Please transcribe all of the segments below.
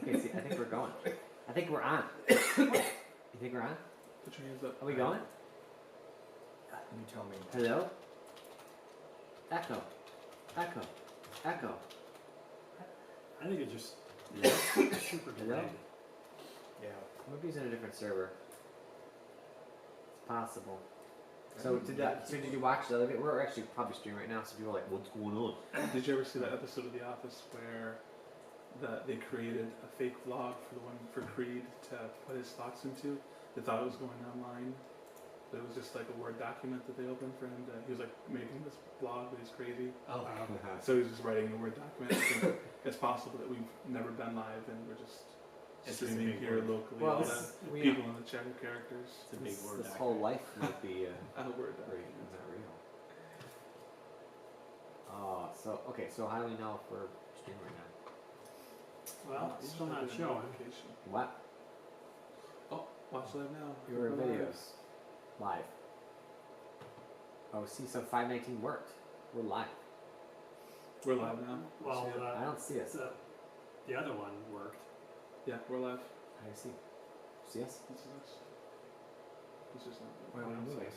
Okay, see, I think we're going. I think we're on. You think we're on? Put your hands up. Are we going? You tell me. Hello? Echo. Echo. Echo. I think it just Hello? super Hello? delayed. Yeah. Maybe he's in a different server. It's possible. So did you watch the other video? We're actually probably streaming right now, so people are like, what's going on? Did you ever see that episode of The Office where they created a fake vlog for Creed to put his thoughts into? They thought it was going online, but it was just like a Word document that they opened for him. He was like making this blog, but he's crazy. Oh. So he's just writing a Word document. I think it's possible that we've never been live and we're just It's just a streaming big here word. locally. Well, All this- the we- people in the chat are characters. It's a big word. This whole life might be A Word great. document. It's not real. So how do we know if we're streaming right now? Well, it's still not showing. Notification. What? Oh, watch live now. Your We're live. videos. Live. Oh, see, so 519 worked. We're live. We're live now. Well, See it? I don't see us. the other one worked. Yeah, we're live. How do you see? See us? This is us. This is Why are we moving?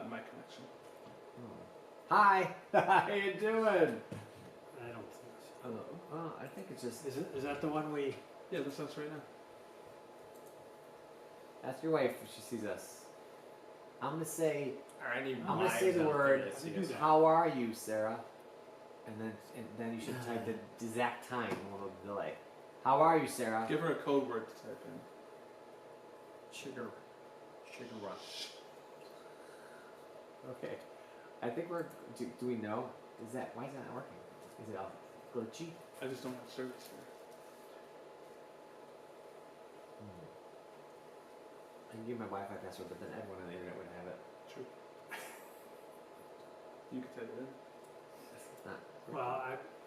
my connection. Oh. Hi! How you doing? I don't think so. Hello. Oh, I think it's just... Is that the one we? Yeah, that's us right now. Ask your wife if she sees us. I'm gonna say... Alright, I need I'm gonna lives say the out word, there to see do us. that. how are you, Sarah? And then you should type the exact time, a little delay. How are you, Sarah? Give her a code word to type in. Sugar rush. Okay. I think we're... Do we know? Why is that not working? Is it all glitchy? I just don't have service here. I can give my Wi-Fi password, but then everyone on the internet would have it. True. You can type it in. It's not... Well,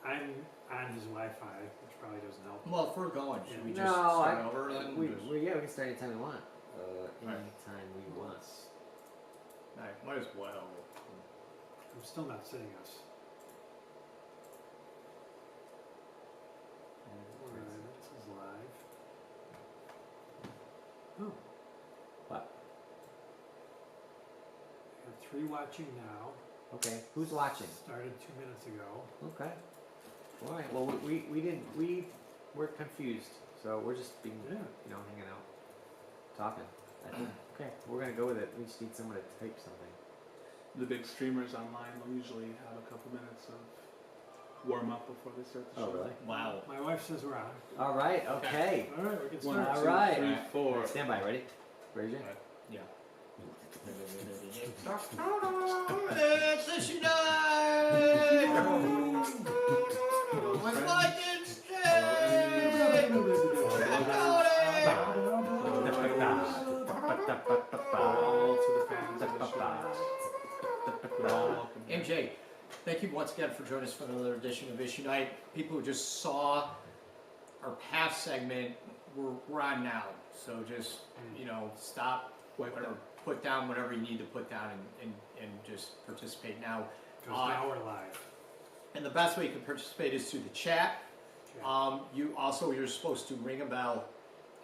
I'm on his Wi-Fi, which probably doesn't help. Well, if we're going, should we just No, start over then? we Just- can start anytime we want. Anytime we want. Might as well. I'm still not seeing us. Alright, this is live. Oh, What? we have 3 watching now. Okay. Who's watching? Started 2 minutes ago. Okay. All right. Well, we're confused, so we're just being, Yeah. hanging out, talking. I think. Okay. We're gonna go with it. We just need someone to type something. The big streamers online will usually have a couple minutes of warm up before they start the show. Oh, really? Wow. My wife says we're on. All right. Okay. Alright, we can One, start. All two, right. three, Alright. four. Stand by. Ready? Ready? Jay? Yeah. It's issue night! With Mike and All to the fans of the show. You're all welcome here. MJ, thank you once again for joining us for another edition of Issue Night. People who just saw our past segment, we're on now. So just, stop, Wipe whatever, down. put down whatever you need to put down and just participate now. Because now we're live. And the best way you can participate is through the chat. You're supposed to ring a bell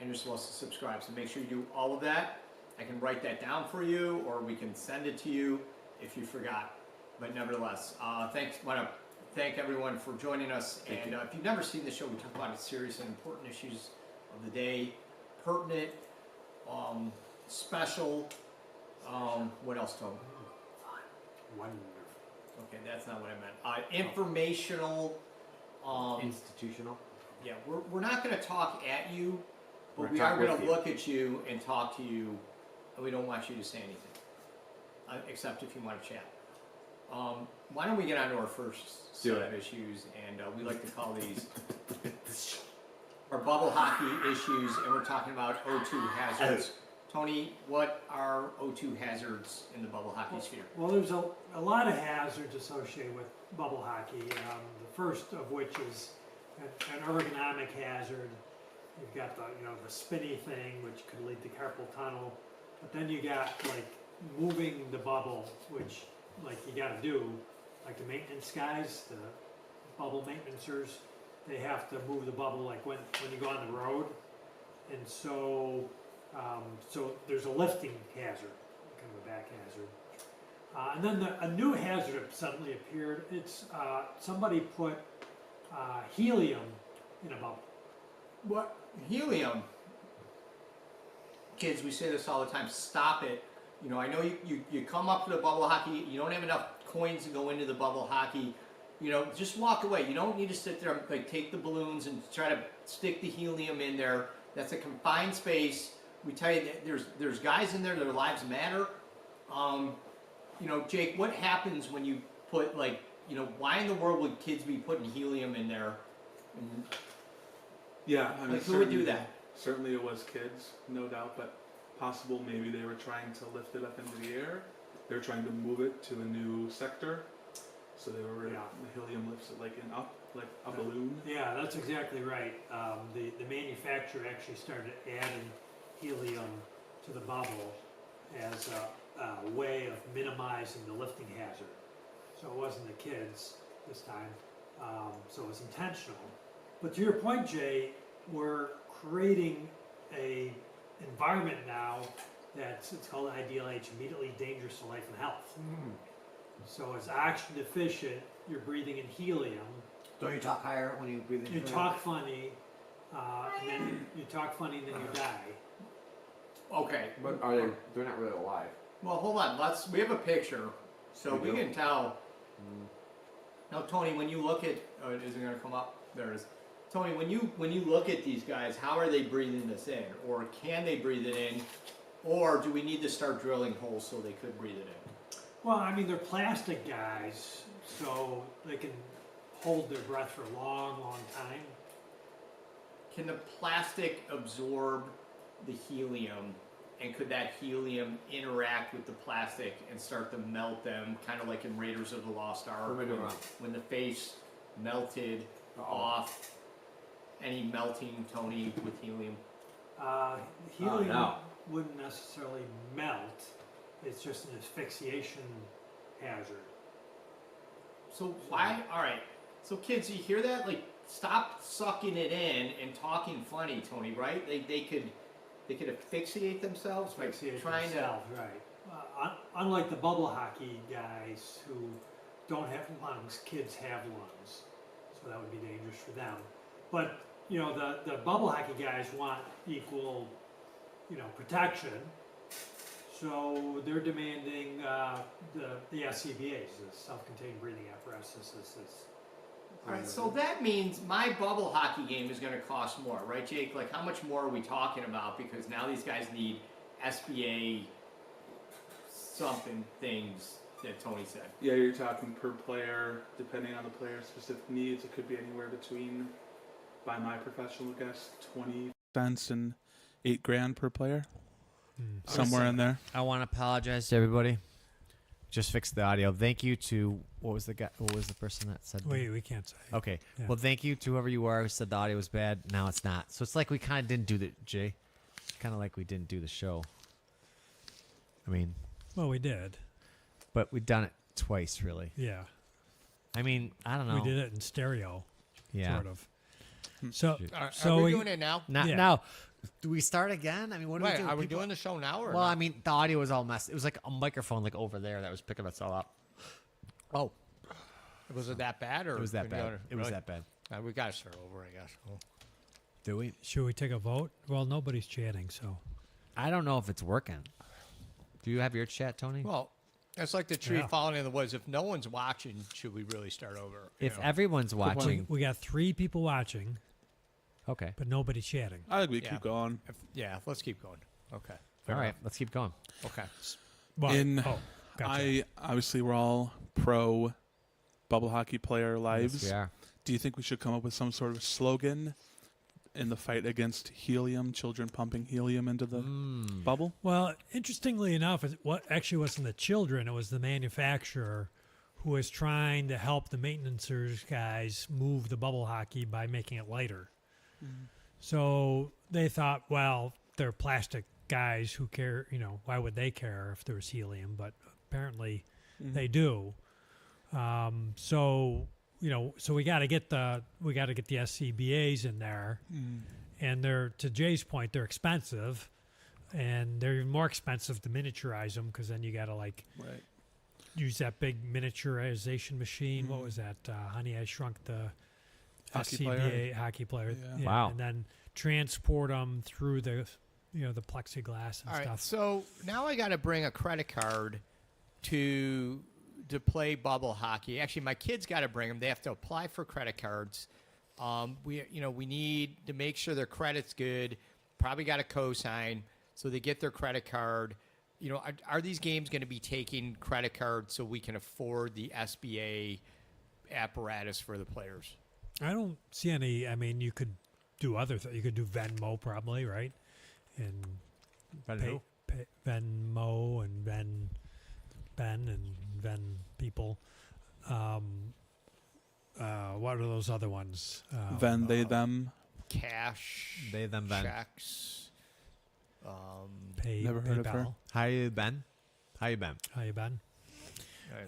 and you're supposed to subscribe. So make sure you do all of that. I can write that down for you, or we can send it to you if you forgot. But nevertheless, want to thank everyone for joining us. And if you've never seen the show, we talk about serious and important issues of the day, pertinent, special. What else, Tom? Wonderful. Okay, that's not what I meant. Informational. Institutional. Yeah, we're not going to talk at you, but We're we gonna are talk going to with look at you and talk to you, and we don't want you to say anything, except if you want to chat. Why don't we get on to our first set of issues, and we like to call these our bubble hockey issues, and we're talking about O2 hazards. Tony, what are O2 hazards in the bubble hockey sphere? Well, there's a lot of hazards associated with bubble hockey. The first of which is an ergonomic hazard. You've got the spinny thing, which could lead to carpal tunnel. But then you got moving the bubble, which you got to do, like the maintenance guys, the bubble maintenancers. they have to move the bubble like when you go on the road, and so so there's a lifting hazard, kind of a back hazard. And then a new hazard suddenly appeared. It's somebody put helium in a bubble. What? Helium. Kids, we say this all the time. Stop it. You know, I know you come up to the bubble hockey. You don't have enough coins to go into the bubble hockey. You know, just walk away. You don't need to sit there and like take the balloons and try to stick the helium in there. That's a confined space. We tell you that there's guys in there. Their lives matter. You know, Jake, what happens when you put like, you know, why in the world would kids be putting helium in there? And, Yeah, I mean, like, who would do that? Certainly it was kids, no doubt, but possible maybe they were trying to lift it up into the air. They were trying to move it to a new sector. So they were, Yeah. the helium lifts it like a balloon. Yeah, that's exactly right. The manufacturer actually started adding helium to the bubble as a way of minimizing the lifting hazard. So it wasn't the kids this time, so it was intentional. But to your point, Jay, we're creating a environment now it's called IDLH, immediately dangerous to life and health. So it's oxygen deficient, you're breathing in helium, Don't you talk higher when you breathe in? you talk funny, and then you talk funny and then you die. Okay. But they're not really alive. Well, hold on. We have a picture, so we can tell. Now, Tony, when you look at, is it going to come up? There it is. Tony, when you look at these guys, how are they breathing this in, or can they breathe it in, or do we need to start drilling holes so they could breathe it in? Well, I mean, they're plastic guys, so they can hold their breath for a long, long time. Can the plastic absorb the helium, and could that helium interact with the plastic and start to melt them, kind of like in Raiders of the Lost Ark, when the face melted off? Any melting, Tony, with helium? Helium wouldn't necessarily melt. It's just an asphyxiation hazard. So why? All right. So kids, you hear that? Like, stop sucking it in and talking funny, Tony. Right? They could asphyxiate themselves by trying themselves, right? Unlike the bubble hockey guys who don't have lungs, kids have lungs, so that would be dangerous for them. But you know, the bubble hockey guys want equal, you know, protection. So they're demanding the SCBAs, the self-contained breathing apparatuses. All right, so that means my bubble hockey game is going to cost more, right, Jake? Like, how much more are we talking about? Because now these guys need SBA something things that Tony said. Yeah, you're talking per player, depending on the player's specific needs. It could be anywhere between, by my professional guess, 20 cents and $8,000 per player. Somewhere in there. I want to apologize to everybody. Just fixed the audio. Thank you to what was the person that said? We can't say. Okay. Yeah. Well, thank you to whoever you are who said the audio was bad. Now it's not. So it's like we kind of didn't do the Jay. It's kind of like we didn't do the show. I mean, Well, we did. but we've done it twice, really. Yeah. I mean, I don't know. We did it in stereo, Yeah. sort of. So, Are we doing it now? Not Yeah. now. Do we start again? I mean, what do we Wait, do? are we People- doing the show now or Well, not? I mean, the audio was all messed. It was like a microphone, like over there, that was picking us all up. Oh, was it that bad? Or It was that can you bad. go to- It was really? that bad. We got to start over, I guess. Oh. Do we? should we take a vote? Well, nobody's chatting, so. I don't know if it's working. Do you have your chat, Tony? Well, it's like the tree Yeah. falling in the woods. If no one's watching, should we really start over? You if know? everyone's watching, We got 3 people watching, okay. but nobody chatting. I think we Yeah. keep going. Yeah, let's keep going. Okay. All fair right, enough. let's keep going. Okay. Gotcha. Obviously we're all pro bubble hockey player lives. Yes, we are. Do you think we should come up with some sort of slogan in the fight against helium, children pumping helium into the bubble? Well, interestingly enough, it actually wasn't the children, it was the manufacturer who was trying to help the maintenancers guys move the bubble hockey by making it lighter. So they thought, well, they're plastic guys who care, you know, why would they care if there was helium? But apparently they do. So so we got to get the SCBA's in there, and they're, to Jay's point, they're expensive, and they're even more expensive to miniaturize them because then you got to like Right. use that big miniaturization machine. What was that? Honey, I Shrunk the Hockey SCBA player. hockey player. Yeah. Wow. And then transport them through the the plexiglass and All right, stuff. so now I got to bring a credit card to play bubble hockey. Actually, my kids got to bring them. They have to apply for credit cards. We need to make sure their credit's good. Probably got a cosign, so they get their credit card. Are these games going to be taking credit cards so we can afford the SBA apparatus for the players? I don't see any. I mean, you could do other things. You could do Venmo probably, right? And Venmo and Ben and Ven people. What are those other ones? Then they them. Cash, They, them, Ben. checks. Never heard of her. PayPal. How you been? How you been? How you been?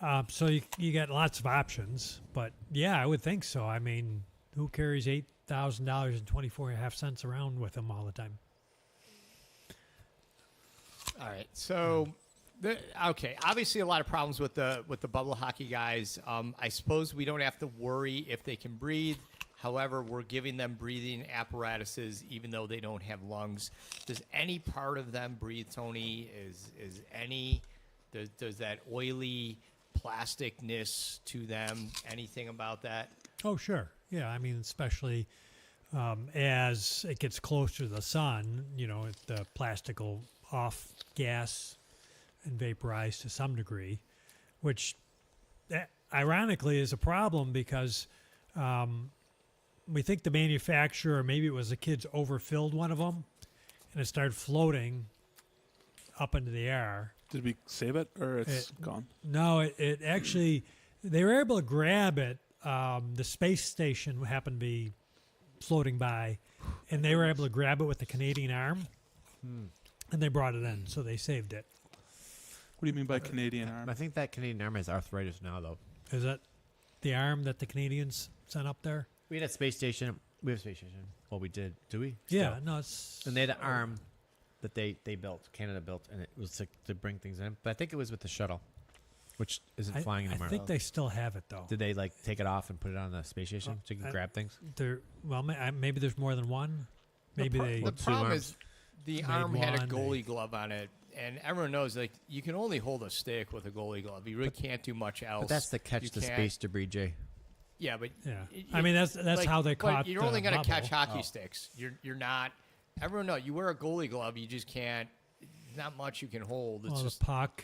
Right. So you get lots of options, but yeah, I would think so. I mean, who carries $8,000 and 24.5 cents around with them all the time? All right. So, okay. Obviously, a lot of problems with the bubble hockey guys. I suppose we don't have to worry if they can breathe. However, we're giving them breathing apparatuses, even though they don't have lungs. Does any part of them breathe, Tony? Does that oily plasticness to them? Anything about that? Oh, sure. Yeah, I mean, especially as it gets closer to the sun, the plastic will off gas and vaporize to some degree, which ironically is a problem because we think the manufacturer, maybe it was the kids overfilled one of them and it started floating up into the air. Did we save it or it's gone? No, it actually, they were able to grab it. The space station happened to be floating by, and they were able to grab it with the Canadian arm, and they brought it in, so they saved it. What do you mean by Canadian arm? I think that Canadian arm has arthritis now, though. Is it the arm that the Canadians sent up there? We had a space station. We have a space station. Well, we did. Do we? Yeah, Still. no, it's... And they had an arm that they built, Canada built, and it was to bring things in. But I think it was with the shuttle, which isn't flying anymore. I think they still have it, though. Did they take it off and put it on the space station so you can grab things? Well, maybe there's more than one. Maybe they... The two problem arms. is the Made arm had a one, goalie glove on it, and everyone knows you can only hold a stick with a goalie glove. You really can't do much else. But that's to catch You the can't- space debris, Jay. Yeah, but Yeah. it- I mean, that's how they but caught You're only the going to catch bubble. hockey sticks. You're not. Everyone knows you wear a goalie glove. You just can't. Not much you can hold. It's Well, just. the puck,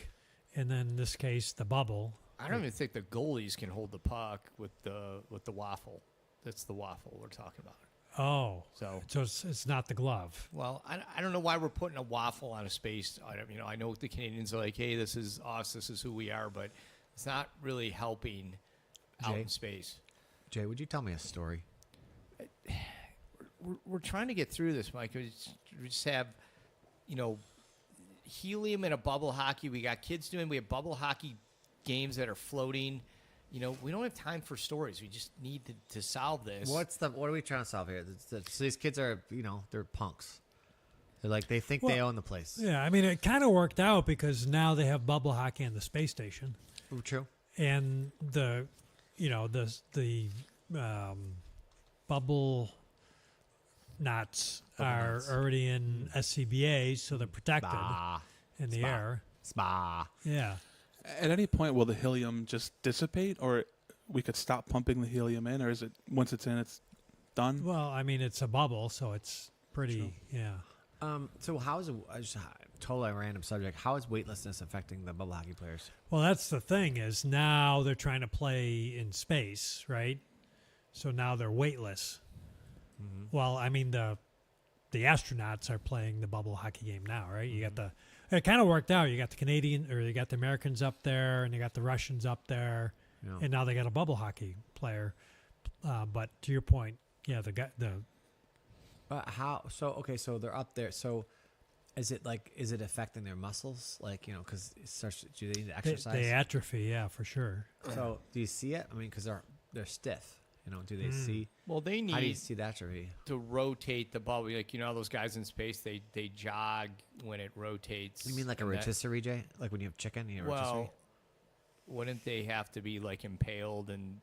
and then in this case, the bubble. I don't even think the goalies can hold the puck with the waffle. That's the waffle we're talking about. Oh, So. so it's not the glove. Well, I don't know why we're putting a waffle on a space item. I know the Canadians are like, hey, this is us, this is who we are, but it's not really helping out Jay? in space. Jay, would you tell me a story? We're trying to get through this, Mike. We just have, helium in a bubble hockey. We got kids doing. We have bubble hockey games that are floating. We don't have time for stories. We just need to solve this. What are we trying to solve here? So these kids are, they're punks. They're they think they Well, own the place. Yeah, I mean, it kind of worked out because now they have bubble hockey on the space station, Ooh, true. and the bubble knots are knots. already in SCBA's, so they're protected Bah. in the Spa. air. Spa. Yeah. At any point, will the helium just dissipate, or we could stop pumping the helium in, or is it once it's in, it's done? Well, I mean, it's a bubble, so it's pretty. Yeah. So how is totally random subject? How is weightlessness affecting the bubble hockey players? Well, that's the thing is now they're trying to play in space, right? So now they're weightless. Well, I mean the astronauts are playing the bubble hockey game now, right? You got it kind of worked out. You got the Canadian or you got the Americans up there, and you got the Russians up there, Yeah. and now they got a bubble hockey player. But to your point, yeah, the How? So okay, so they're up there. So is it affecting their muscles? Because it starts. Do they need to they exercise? atrophy, yeah, for sure. So do you see it? I mean, because they're stiff. You know, do they see? Well, they How do you need see that to be? to rotate the bubble. Like, you know, those guys in space, they jog when it rotates. You mean like a and that- rotisserie, Jay? Like when you have chicken, you have a rotisserie? Well, wouldn't they have to be like impaled and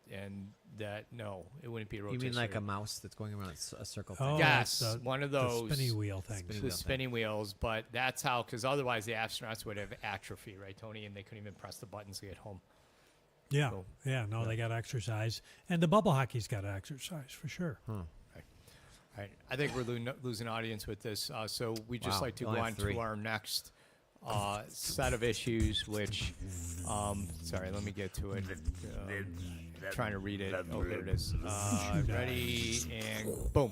that? No, it wouldn't be a You rotisserie. mean like a mouse that's going around a circle thing? Oh, Yes, the- one of the those spinny wheel things. Spinny the wheel spinning wheels, but that's how, because otherwise the astronauts would have atrophy, right, Tony? And they couldn't even press the buttons to get home. Yeah, So- yeah. No, they got to exercise, and the bubble hockey's got to exercise for sure. All right, I think we're losing audience with this, so we just Wow, like to only go on three. to our next set of issues, which, sorry, let me get to it. Trying to read it. Oh, there it is. Ready, and boom.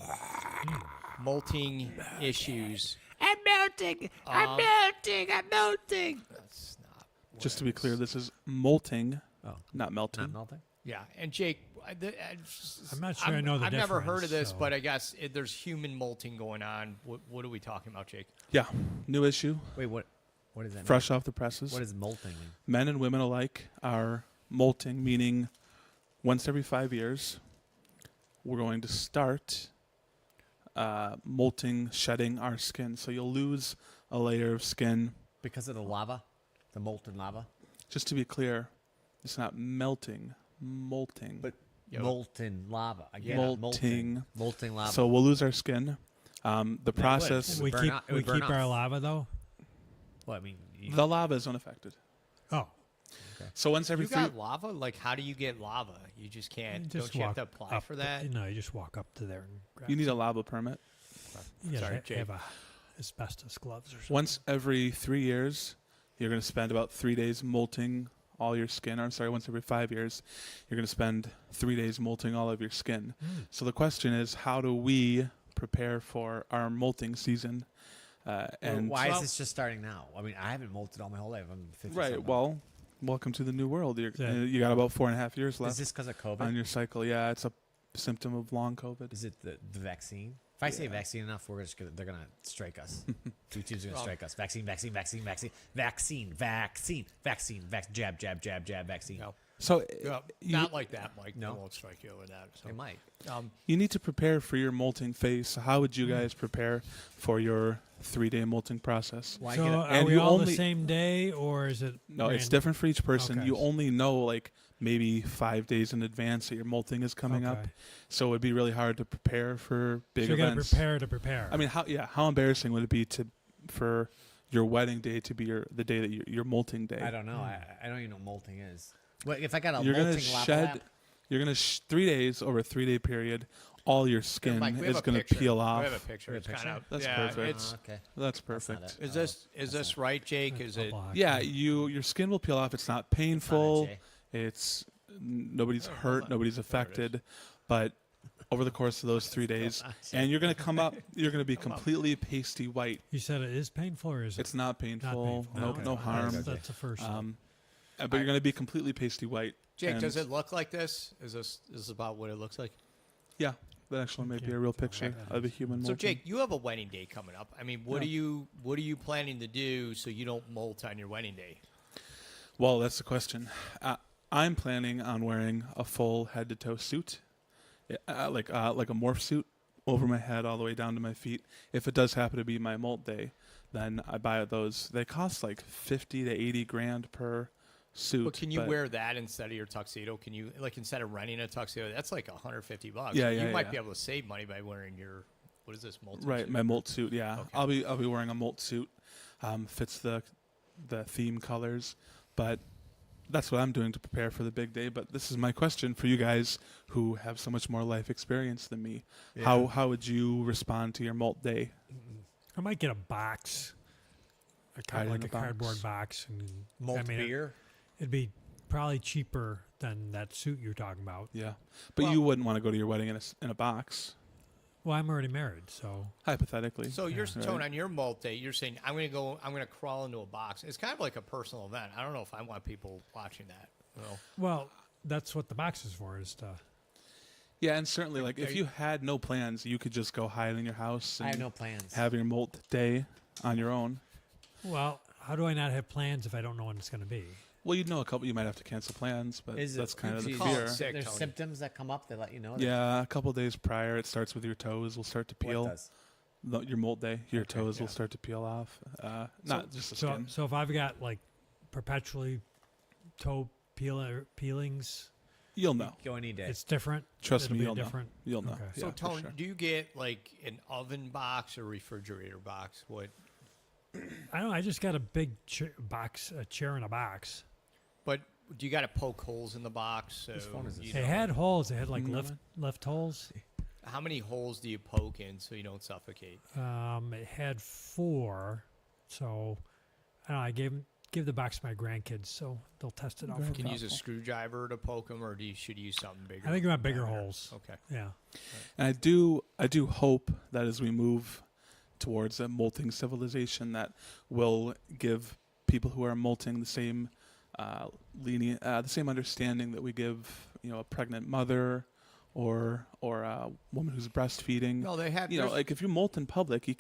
Molting issues. I'm melting! I'm melting! I'm melting! That's not what Just to it be clear, is. this is molting, Oh, not melting. not melting? Yeah, and Jake, I'm not sure I know the I've never heard of difference, this, so- but I guess there's human molting going on. What are we talking about, Jake? Yeah, new issue, Wait, what does that fresh off the presses. mean? What does molting mean? Men and women alike are molting, meaning once every 5 years, we're going to start molting, shedding our skin. So you'll lose a layer of skin. Because of the lava? The molten lava? Just to be clear, it's not melting, molting. But Yo. molten lava. Again, Molting. Molten lava. So we'll lose our skin. The process, would We burn keep off- it we would burn keep our off. lava though. well, I mean, the lava is unaffected. Oh, So once every You 3 got lava? Like, how do you get lava? You just can't. just Don't you have walk to apply up for to- that? no, you just walk up to there and grab. you need a lava permit. You gotta Sorry, Jake. have a asbestos gloves or something. Once every 3 years, you're going to spend about 3 days molting all your skin. Or, I'm sorry, once every 5 years, you're going to spend 3 days molting all of your skin. So the question is, how do we prepare for our molting season? And why is well- this just starting now? I mean, I haven't molted all my whole life. I'm 50. right, something. well, welcome to the new world. Yeah. You got about 4.5 years is left this because of COVID? on your cycle. Yeah, it's a symptom of long COVID. Is it the vaccine? If I say vaccine enough, they're gonna strike us. YouTube's gonna strike us. Vaccine, vaccine, vaccine, vaccine, vaccine, vaccine, vaccine, jab, jab, jab, jab, vaccine. No. So Not like that, Mike. No. I won't strike you over that. So. They might. you need to prepare for your molting phase. So how would you guys prepare for your 3-day molting process? Why So get are and we you all the only- same day, or is it? No, it's random? different for each person. Okay. You only know like maybe 5 days in advance that your molting is coming up. Okay. So it would be really hard to prepare for big So you gotta events. prepare to prepare. I mean, how embarrassing would it be for your wedding day to be the day that your molting day? I don't know. I don't even know what molting is. What if I got a You're gonna molting lava shed. lap? You're gonna 3 days over a 3-day period. All your skin Mike, we have is a gonna picture. peel We off. have a picture. We It's have a kind picture? of That's perfect. It's, Okay. That's That's not perfect. it. is this right, Jake? That's Is it? bubble hockey. Yeah, your skin will peel off. It's not It's not it, painful. Jay. It's nobody's Oh, hold hurt, on. nobody's There it is. affected, but over the course of those 3 days, and you're gonna come up, you're gonna be completely pasty white. You said it is painful, or is it It's not painful, not painful? no, Okay. no harm. That's the first. But you're gonna be completely pasty white. Jake, and does it look like this? Is this about what it looks like? Yeah, that actually might be Can't a real tell picture what that of a is. human. So, molting. Jake, you have a wedding day coming up. I mean, what Yeah. are you planning to do so you don't molt on your wedding day? Well, that's the question. I'm planning on wearing a full head to toe suit, like a morph suit over my head all the way down to my feet. If it does happen to be my molt day, then I buy those. They cost like 50 to 80 grand per suit. But can you wear that instead of your tuxedo? Can you, like, instead of renting a tuxedo, that's like $150. Yeah, You yeah, might yeah. be able to save money by wearing your, what is this, molt? Right, my molt suit. Yeah, Okay. I'll be wearing a molt suit. Fits the theme colors, but that's what I'm doing to prepare for the big day. But this is my question for you guys who have so much more life experience than me. How would you respond to your molt day? I might get a box, Hide in like a a box. cardboard box, and Malt I mean, beer? it'd be probably cheaper than that suit you're talking about. Yeah, but Well- you wouldn't want to go to your wedding in a box, Well, I'm already married, so hypothetically. So you're Right. Tone, on your molt day, you're saying I'm gonna crawl into a box. It's kind of like a personal event. I don't know if I want people watching that. You know? well, that's what the box is for. Is to Yeah, and certainly, like, Are if you- you had no plans, you could just go hide in your house I and have no plans. have your molt day on your own. well, how do I not have plans if I don't know when it's going to be? Well, you know, you might have to cancel plans, but that's kind of the call it fear. sick, There's Tony. symptoms that come up that let you know. Yeah, a couple days prior, it starts with your toes will start to peel. What does? Your molt day, your Okay, toes will yeah. start to peel off. Not just the So, skin. so if I've got like perpetually toe peelings, You'll know. Go any day. it's different. Trust It'll me, be you'll know. different. You'll know. Okay. Yeah, So, for Tone, sure. do you get like an oven box or refrigerator box? What? I don't know. I just got a big a chair in a box. But do you got to poke holes in the box? So Whose phone is this? you They know- had holes. They had like Mm. lift holes. How many holes do you poke in so you don't suffocate? It had 4, so I don't know. I give the box to my grandkids, so they'll test it out. For Can you me. use a screwdriver to poke them, or should you use something bigger? I think you want bigger holes. Okay. Yeah. And I do hope that as we move towards a molting civilization, that will give people who are molting the same the same understanding that we give, a pregnant mother or a woman who's breastfeeding. No, they have. Like if you molt in public, you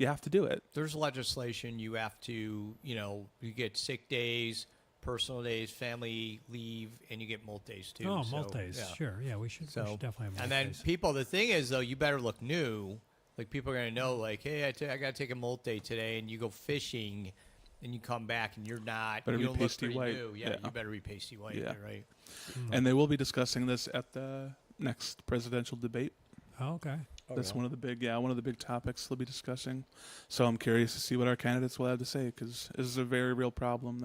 have to do it. There's legislation. You have to. You get sick days, personal days, family leave, and you get molt days too. Oh, so, molt days. yeah. Sure. Yeah, we should definitely have molt And then days. people, the thing is though, you better look new. Like people are gonna know, like, hey, I got to take a molt day today, and you go fishing, and you come back, and you're not. Better you be don't look pasty pretty white. new. Yeah, Yeah. you better be pasty white. Yeah. You're right. And they will be discussing this at the next presidential debate. Oh, okay. That's one of the big topics they'll be discussing. So I'm curious to see what our candidates will have to say, because this is a very real problem.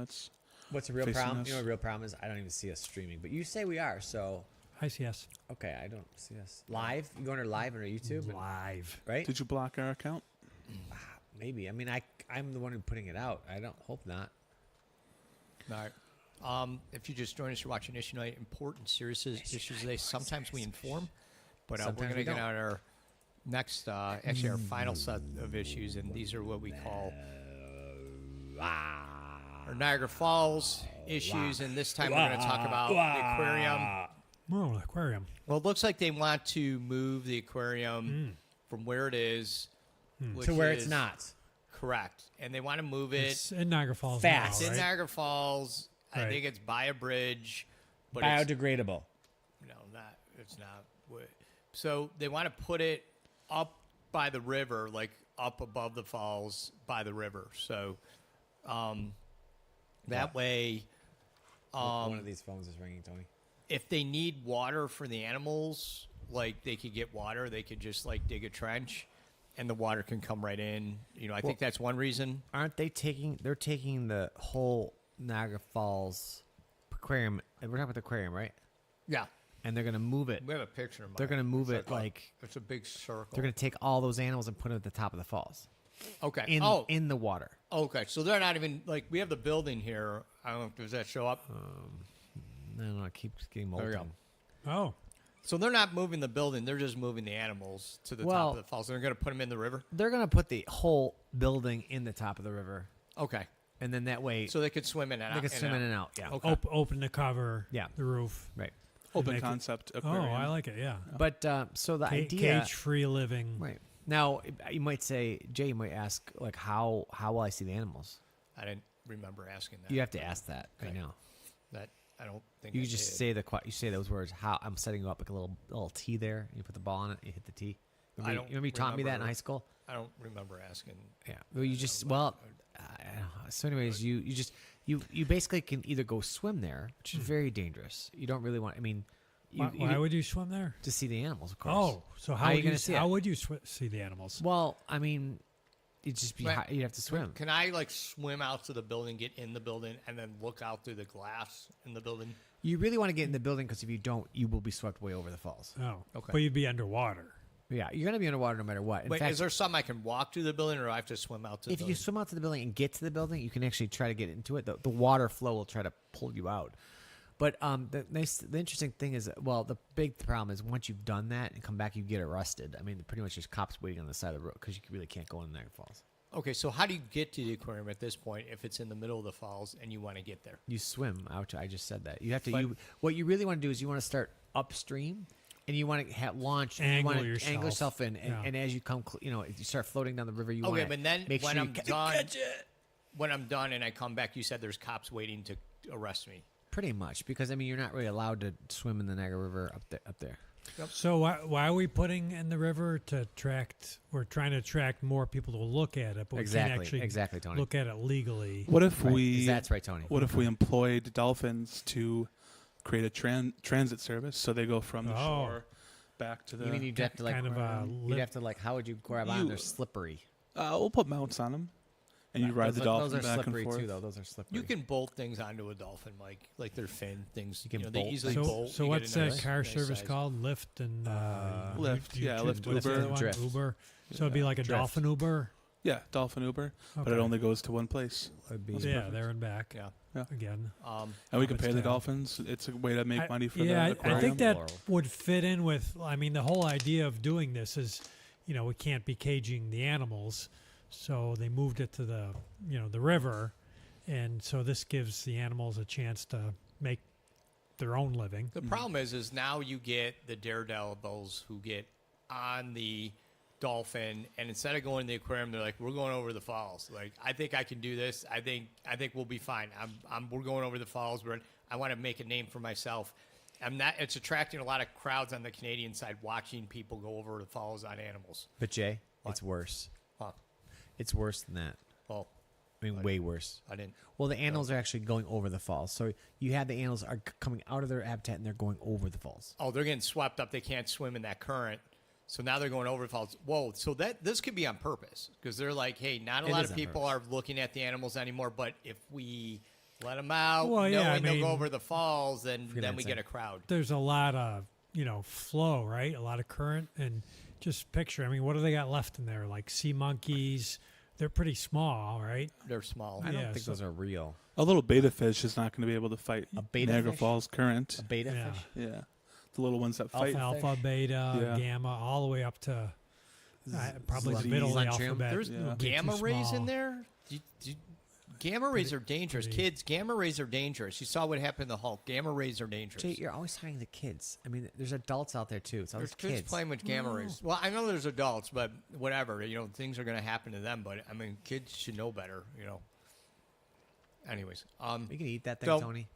What's a real facing problem? us. You know what a real problem is? I don't even see us streaming, but you say we are, so I see us okay. I don't see us live. You go under live under YouTube, and- live. right? Did you block our account? Maybe. I mean, I'm the one who's putting it out. I don't hope not. All right. If you just joined us, you're watching Issuenite, important serious issues today. Sometimes we inform, but we're Sometimes going we to get don't. out our next, actually our final set of issues, and these are what we call our Niagara Falls issues, and this time we're going to talk about the aquarium. Oh, aquarium. Well, it looks like they want to move the aquarium from where it is which To where it's is not. correct, and they want to move it. It's in Niagara Falls. Fast. Now, It's in right? Niagara Falls. I Right. think it's by a bridge, but it's, Biodegradable. no, not it's not. So they want to put it up by the river, like up above the falls by the river. So that way, One of these phones is ringing, Tony. if they need water for the animals, like they could get water, they could just like dig a trench, and the water can come right in. I think that's one reason. Aren't they taking? They're taking the whole Niagara Falls aquarium. We're talking about the aquarium, right? Yeah, And they're gonna move it. we have a picture. Of They're gonna move it like like it's a big circle. they're gonna take all those animals and put them at the top of the falls okay. in the water. Okay, so they're not even like we have the building here. I don't know. Does that show up? I don't know. It keeps getting There we molten. go. Oh, So they're not moving the building; they're just moving the animals to the top Well- of the falls. They're going to put them in the river. They're gonna put the whole building in the top of the river, Okay, and then that way so they could swim in and out. they can swim in and out. Yeah. Okay. open the cover. Yeah. The roof. Right. Open make it- concept Oh, aquarium. I like it. Yeah. But so the idea. Cage-free living. Right. Now you might say, Jay, you might ask, like, how will I see the animals? I didn't remember asking that. You have to ask that right Okay. now. That I don't think You I just did. say you say those words. How I'm setting you up like a little T there. And you put the ball on it. And you hit the T. I You don't remember you taught me that in remember. high school? I don't remember asking. Yeah. Well, you just so anyways, you basically can either go swim there, which is very dangerous. You don't really want. I mean, Why would you swim there? to see the animals, of course. Oh, so How how are you would gonna you see how it? would you see the animals? Well, I mean, you'd just be But- you'd have to swim. Can I like swim out to the building, get in the building, and then look out through the glass in the building? You really want to get in the building because if you don't, you will be swept way over the falls. Oh, Okay. but you'd be underwater. Yeah, you're gonna be underwater no matter what. In Wait, fact, is there something I can walk to the building, or do I have to swim out to the if you building? swim out to the building and get to the building, you can actually try to get into it. The water flow will try to pull you out. But the interesting thing is, well, the big problem is once you've done that and come back, you get arrested. I mean, pretty much there's cops waiting on the side of the road because you really can't go in Niagara Falls. Okay, so how do you get to the aquarium at this point if it's in the middle of the falls and you want to get there? You swim out. I just said that. You have to. But- What you really want to do is you want to start upstream, and you want to launch. And you Angle want to yourself. angle yourself in, and, Yeah. and as you come, you start floating down the river. You Okay, want but then make when sure I'm you done, catch it. when I'm done and I come back, you said there's cops waiting to arrest me. Pretty much, because I mean, you're not really allowed to swim in the Niagara River up there. So why are we putting in the river to attract? We're trying to attract more people to look at it, but we can't actually Exactly, Tony. look at it legally. What if Right. we? That's right, Tony. What if we employed dolphins to create a transit service so they go from the shore back to the? You mean you'd have to like kind of you'd have to like how would you grab on? They're slippery. We'll put mounts on them, and you ride the dolphin Those are back slippery and forth. too, though. Those are slippery. You can bolt things onto a dolphin, Mike, like their fin things. You can know, they bolt easily things. bolt. So You get what's a that nice- car nice service size. called? Lyft and Lyft, yeah, Lyft, what's the Uber. other one? Drift. Uber. So it'd be like a Drift. dolphin Uber. Yeah, dolphin Uber, but Okay. it only goes to one place, Would be Yeah, there and back. Yeah. Again. and we can it's pay the down. dolphins. It's a way to make money for yeah, the I aquarium. think that Laurel. would fit in with. I mean, the whole idea of doing this is, we can't be caging the animals, so they moved it to the, the river, and so this gives the animals a chance to make their own living. The problem is now you get the daredevils who get on the dolphin, and instead of going to the aquarium, they're like, "We're going over the falls." Like, I think I can do this. I think we'll be fine. We're going over the falls. I want to make a name for myself. It's attracting a lot of crowds on the Canadian side watching people go over the falls on animals. But Jay, What? it's worse. Huh. It's worse than that. Well, I mean, way worse. I didn't. Well, the animals are actually going over the falls. So you have the animals are coming out of their habitat and they're going over the falls. Oh, they're getting swept up. They can't swim in that current. So now they're going over the falls. Whoa! So this could be on purpose because they're like, hey, not a It lot is of on people purpose. are looking at the animals anymore. But if we let them out, Well, yeah, knowing I they'll go mean, over the falls, then we freelancing. get a crowd. There's a lot of flow, right? A lot of current, and just picture. I mean, what do they got left in there? Like sea monkeys. They're pretty small, right? They're small. I don't Yeah, think so- those are real. A little beta fish is not going to be able to fight A beta Niagara fish? Falls current. A beta Yeah. fish? Yeah, the little ones that fight. Alpha, beta, Yeah. gamma, all the way up to probably the Z- middle of the Zuntrium. alphabet. There's Yeah. would be too gamma rays small. in there. Gamma rays are dangerous, pretty- kids. Gamma rays are dangerous. You saw what happened to Hulk. Gamma rays are dangerous. Jay, you're always talking to kids. I mean, there's adults out there too. It's always There's kids playing with gamma rays. Well, I know there's adults, but whatever. Things are going to happen to them. But I mean, kids should know better. Anyways, You can eat that thing, So- Tony.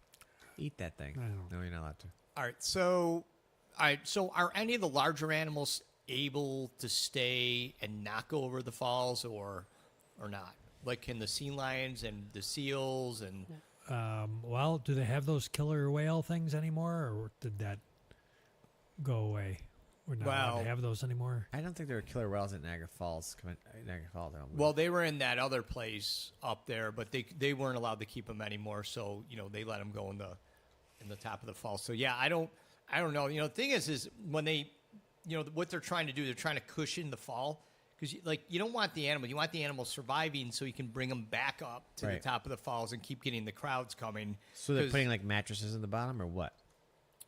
Eat that thing. I don't- No, you're not allowed to. all right. So are any of the larger animals able to stay and not go over the falls, or not? Like, can the sea lions and the seals and Well, do they have those killer whale things anymore, or did that go away? We're not allowed Well- to have those anymore. I don't think there are killer whales at Niagara Falls. Niagara Falls. I don't believe. well, they were in that other place up there, but they weren't allowed to keep them anymore. So they let them go in the top of the falls. So yeah, I don't know. The thing is when they, what they're trying to do, they're trying to cushion the fall because you don't want the animal. You want the animal surviving so you can bring them back up to the Right. top of the falls and keep getting the crowds coming. so they're 'cause putting like mattresses in the bottom, or what?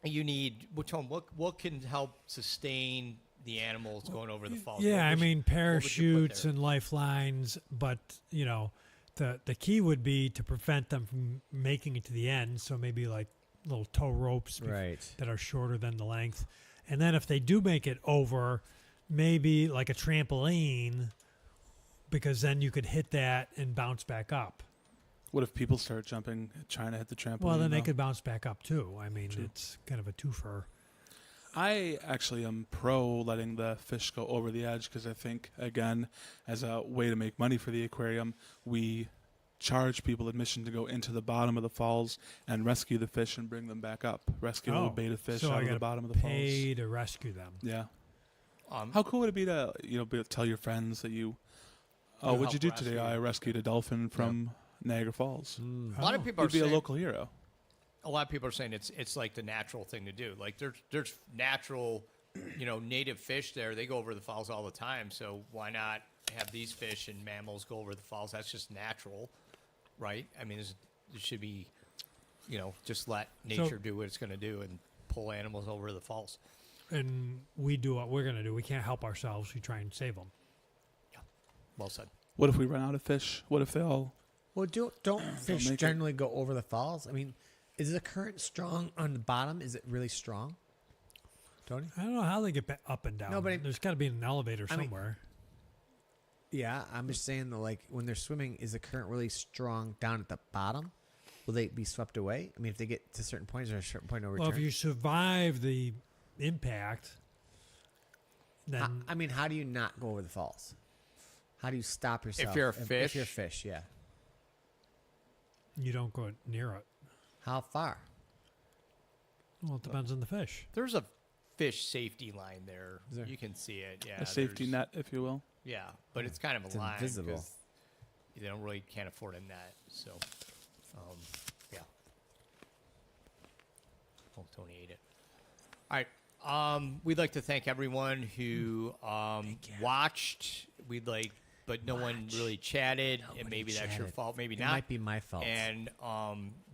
You need what can help sustain the animals going over the falls. Yeah, What I would you- mean what would you put parachutes there? and lifelines, but the key would be to prevent them from making it to the end. So maybe like little tow ropes Right. that are shorter than the length, and then if they do make it over, maybe like a trampoline, because then you could hit that and bounce back up. What if people start jumping, trying to hit the trampoline? Well, then they though? could bounce back up too. I mean, True. it's kind of a twofer. I actually am pro letting the fish go over the edge because I think, again, as a way to make money for the aquarium, we charge people admission to go into the bottom of the falls and rescue the fish and bring them back up. Rescue little beta fish so out I of the gotta bottom of the pay falls. to rescue them. Yeah. Um, How cool would it be to be able to tell your friends that you, oh, what'd you do help today? rescue. I rescued a dolphin from Niagara Falls. a lot of Oh. people are You'd be a saying, local hero. a lot of people are saying it's like the natural thing to do. Like there's natural, native fish there. They go over the falls all the time. So why not have these fish and mammals go over the falls? That's just natural, right? I mean, it should be, just let nature do what it's going to do and pull animals over the falls. And we do what we're going to do. We can't help ourselves. We try and save them. Well said. What if we run out of fish? What if they all... Well, don't fish make it. generally go over the falls? I mean, is the current strong on the bottom? Is it really strong? Tony? I don't know how they get up and down. No, but there's got to be an elevator I mean- somewhere. Yeah, I'm just saying that, like, when they're swimming, is the current really strong down at the bottom? Will they be swept away? I mean, if they get to certain points, or a certain point of return? Well, if you survive the impact, then I mean, how do you not go over the falls? How do you stop yourself? If you're a If fish? you're a fish, yeah. you don't go near it. How far? Well, it depends on the fish. There's a fish safety line there. Is there? You can see it. Yeah, A safety there's- net, if you will. Yeah, but it's kind of It's a line invisible. 'cause they don't really can't afford a net. So, yeah. Oh, Tony ate it. All right. We'd like to thank everyone who watched. But no one really chatted, and Nobody maybe that's your chatted. fault, maybe It not. might be my fault. And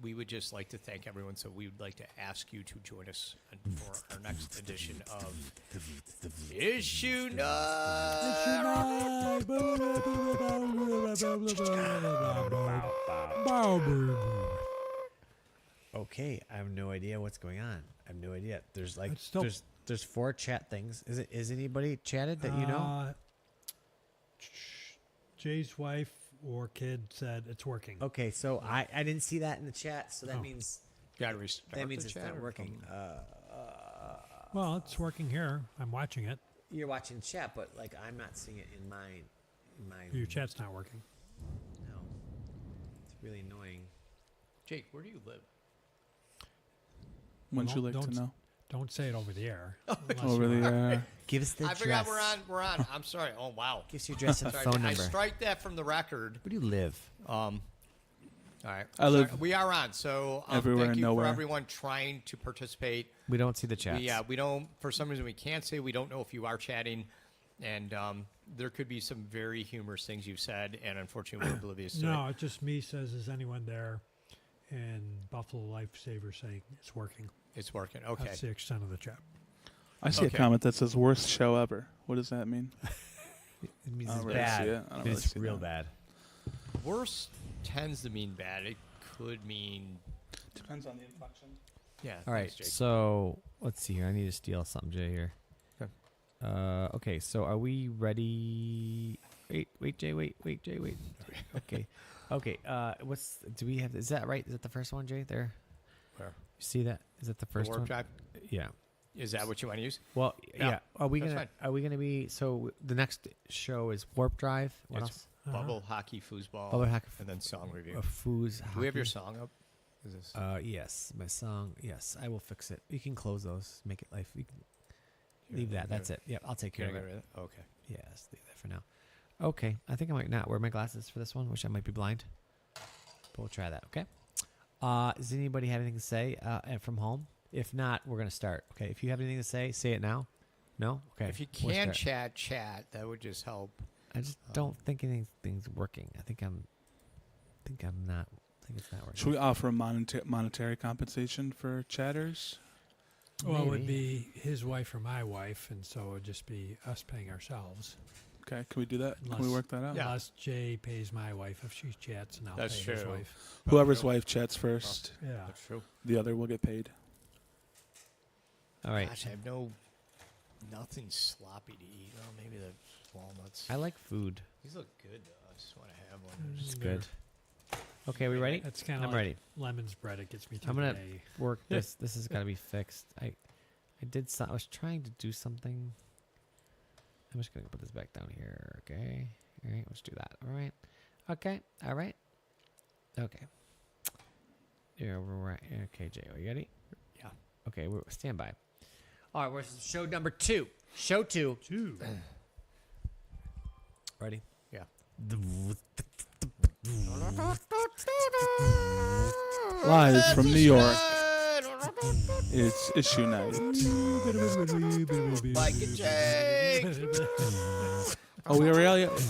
we would just like to thank everyone. So we would like to ask you to join us for our next edition of Issue Night. Okay, I have no idea what's going on. I have no idea. There's like It's still- there's 4 chat things. Is anybody chatted that you know? Jay's wife or kid said it's working. Okay, so I didn't see that in the chat, so that Oh. means Got to restart. that means the it's chat not or working. something? Well, it's working here. I'm watching it. You're watching chat, but like I'm not seeing it in my Your chat's not working. No, it's really annoying. Jake, where do you live? Wouldn't you like don't to know? Don't say it over the air. Oh, unless really? you- Give us the I address. forgot we're on. I'm sorry. Oh wow. Give us your address and Sorry, phone I number. strike that from the record. Where do you live? All right. I live We are on. So everywhere thank and you nowhere. for everyone trying to participate. We don't see the chat. We don't. For some reason, we can't say. We don't know if you are chatting, and there could be some very humorous things you've said, and unfortunately, we're oblivious to No, it. it just me says, is anyone there? And Buffalo Lifesaver saying it's working. It's working. Okay. That's the extent of the chat. I see Okay. a comment that says worst show ever. What does that mean? It means I it's don't really bad. see it. I don't really It's see real that. bad. Worse tends to mean bad. It could mean Depends on the inflection. yeah. All right, thanks, Jake. so let's see here. I need to steal something, Jay. Here. Okay. Okay. So are we ready? Wait, Jay. Wait, Jay. Wait. Okay. Okay. What's? Do we have? Is that right? Is that the first one, Jay? There. Where? You see that? Is that the The first warp one? drive. Yeah. Is that what you want to use? Well, Yeah, yeah. Are we that's gonna? fine. Are we gonna be? So the next show is Warp Drive. What It's else? Bubble hockey, foosball, Bubble Hack. and then song review. Foos. Do we have your Hockey. song up? Is this? Yes, my song. Yes, I will fix it. You can close those. Make it life. You can leave You're that. gonna That's it. Yeah, I'll take care Can I of get it. rid of it? Okay. Yes, leave that for now. Okay, I think I might not wear my glasses for this one. Wish I might be blind. But we'll try that. Okay. Does anybody have anything to say from home? If not, we're gonna start. Okay. If you have anything to say it now. No. Okay. If you we'll can start. chat, that would just help. I just don't think anything's working. I think I'm not. I think it's not working. Should we offer monetary compensation for chatters? Well, it would Maybe. be his wife or my wife, and so it would just be us paying ourselves. Okay, can we do that? Can we Unless- work that out? Yeah. Unless Jay pays my wife if she chats, and I'll That's pay his true. wife. Whoever's wife chats first, Yeah. That's true. the other will get paid. All right. Gosh, I have nothing sloppy to eat. Oh, maybe the walnuts. I like food. These look good though. I just want to have one. It's They're- good. Okay, we ready? That's kind I'm of like ready. lemon's bread. It gets me through I'm the gonna day. work this. This has got to be fixed. I was trying to do something. I'm just gonna put this back down here. Okay. All right. Let's do that. All right. Okay. All right. Okay. Yeah. We're right. Okay, Jay. Are you ready? Yeah. Okay. We're stand by. All right. We're show number 2. Show 2. Two. Ready? Yeah. Live from New York, it's issue night. Like a Jake. Oh,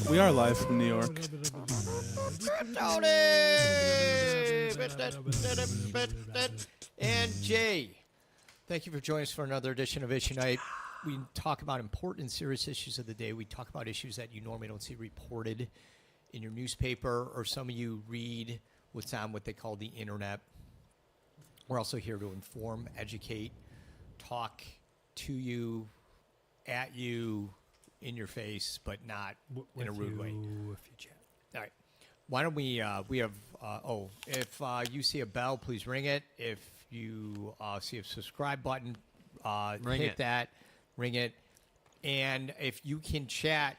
we are live from New York. And Jay, thank you for joining us for another edition of Issue Night. We talk about important and serious issues of the day. We talk about issues that you normally don't see reported in your newspaper, or some of you read what's on what they call the internet. We're also here to inform, educate, talk to you, at you, in your face, but not With in a rude way. you if you chat. All right. Why don't we have, if you see a bell, please ring it. If you see a subscribe button, Ring hit it. that, ring it. And if you can chat,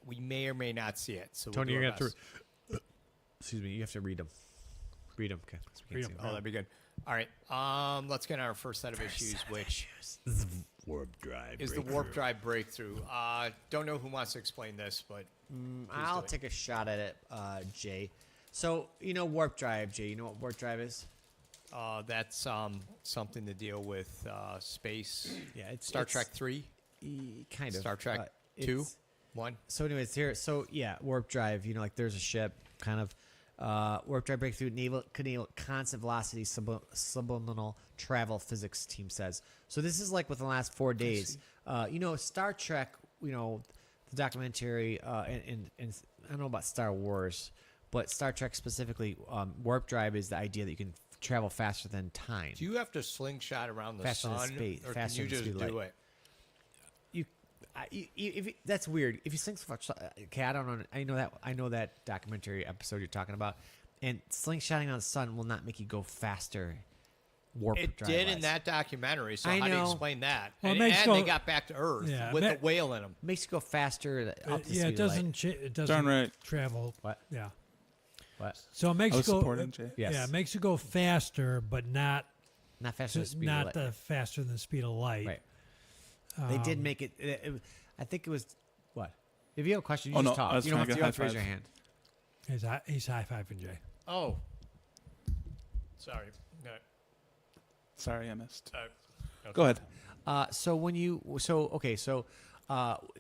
we may or may not see it. So Tony, we'll you're do gonna our have to. best. Excuse me. You have to read them. Read them. Okay. So we Read can't 'em. see Oh, that'd be good. All right. Let's get on our first set of issues, which This is warp drive. is the warp drive breakthrough. Don't know who wants to explain this, but I'll do it. take a shot at it, Jay. So warp drive, Jay. You know what warp drive is? that's something to deal with space. Yeah, it's Star Trek 3, kind of. Star Trek it's- 2, 1. So, anyways, here. So, yeah, warp drive. Like there's a ship, kind of. Warp drive breakthrough could enable constant velocity subliminal travel. Physics team says. So this is like within the last 4 days. Star Trek. The documentary, and I don't know about Star Wars, but Star Trek specifically, warp drive is the idea that you can travel faster than time. Do you have to slingshot around the Faster than sun, space- or faster can you than just speed of do light. it? That's weird. If you slingshot, okay, I don't know. I know that documentary episode you're talking about, and slingshotting on the sun will not make you go faster. Warp It drive did in wise. that documentary, so I how do you know. explain that? Well, it and makes and go- they got back to Earth Yeah, with ma- the whale in them. Makes you go faster. Up the Yeah, speed it of light. doesn't. It doesn't Darn right. travel. What? Yeah. What? So it makes I you was go. supporting Jay. Yes. Yeah, it makes you go faster, but not Not faster than the speed not of light. the faster than the speed of light. Right. They did make it, I think it was what? If you have a question, you Oh, just no, talk. I was You don't trying have to to, get raise your high hand. He's high fiving Jay. Oh, sorry. No. Sorry, I missed. Okay. Go ahead.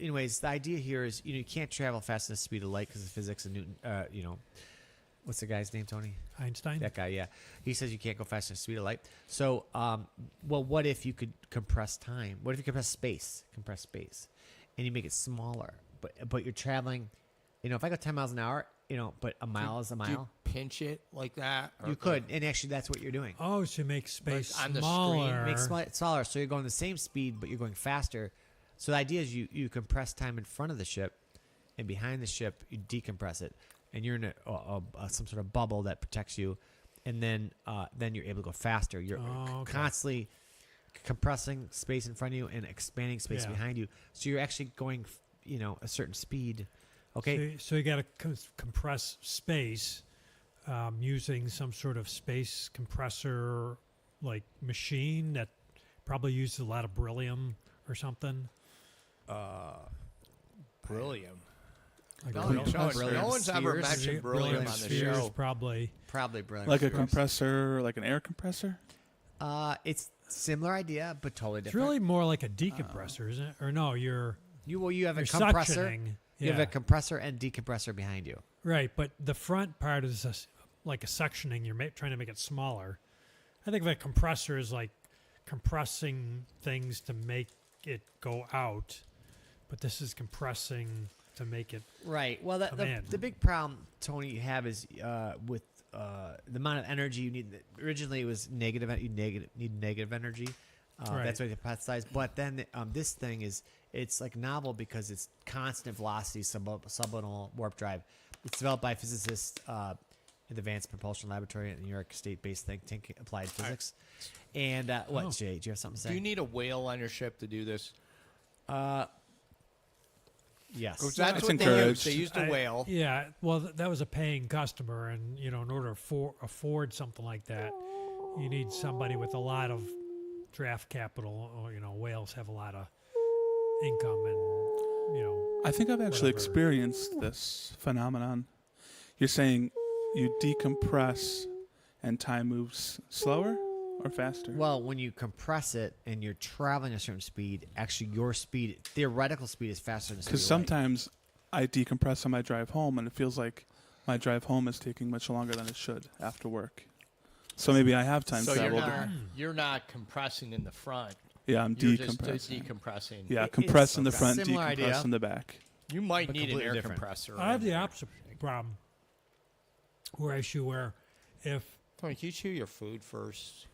Anyways, the idea here is you can't travel faster than the speed of light because of physics and Newton. What's the guy's name, Tony? Einstein. That guy, yeah. He says you can't go faster than the speed of light. So, what if you could compress time? What if you compress space, and you make it smaller? But you're traveling. If I go 10 miles an hour, but a mile is a Do you mile. pinch it like that? Or You could, and actually, that's what you're doing. Oh, so you make space on the screen, smaller. Make it smaller, so you're going the same speed, but you're going faster. So the idea is you compress time in front of the ship, and behind the ship you decompress it, and you're in some sort of bubble that protects you, and then you're able to go faster. You're Okay. constantly compressing space in front of you and expanding space Yeah. behind you. So you're actually going, a certain speed. Okay. So you got to compress space using some sort of space compressor like machine that probably uses a lot of beryllium or something. beryllium. Like No, beryllium- no, Beryllium no one's ever spheres. mentioned beryllium on the spheres, show. probably. Probably brilliant. Like a compressor, like an air compressor? It's similar idea, but totally It's different. really more like a decompressor, isn't it? Or no, you have a you're compressor. suctioning. You have Yeah. a compressor and decompressor behind you. Right, but the front part is like a suctioning. You're trying to make it smaller. I think of a compressor is like compressing things to make it go out, but this is compressing to make it. Right. Well, Come in. the big problem, Tony, you have is with the amount of energy you need. Originally, it was negative. You need negative energy. Right. That's what they hypothesized. But then this thing it's like novel because it's constant velocity subliminal warp drive. It's developed by physicists at the Advanced Propulsion Laboratory at the New York State-based think tank Applied Physics. And what, Oh. Jay? Do you have something to say? Do you need a whale on your ship to do this? Yes. 'Cause that's It's what they encouraged. used. They used a whale. Yeah, well, that was a paying customer, and in order to afford something like that, you need somebody with a lot of draft capital. Or, whales have a lot of income, and I think I've actually Whatever. experienced this phenomenon. You're saying you decompress and time moves slower or faster? Well, when you compress it and you're traveling a certain speed, actually your theoretical speed is faster than the speed Because of light. sometimes I decompress on my drive home, and it feels like my drive home is taking much longer than it should after work. So maybe I have time So you're travel. not, you're not compressing in the front. Yeah, I'm You're just decompressing. decompressing. Yeah, It's compress in the a front, similar decompress idea. in the back. You might But need an completely air different. compressor. I have in the there. opposite problem. Where if Tony, can you chew your food first?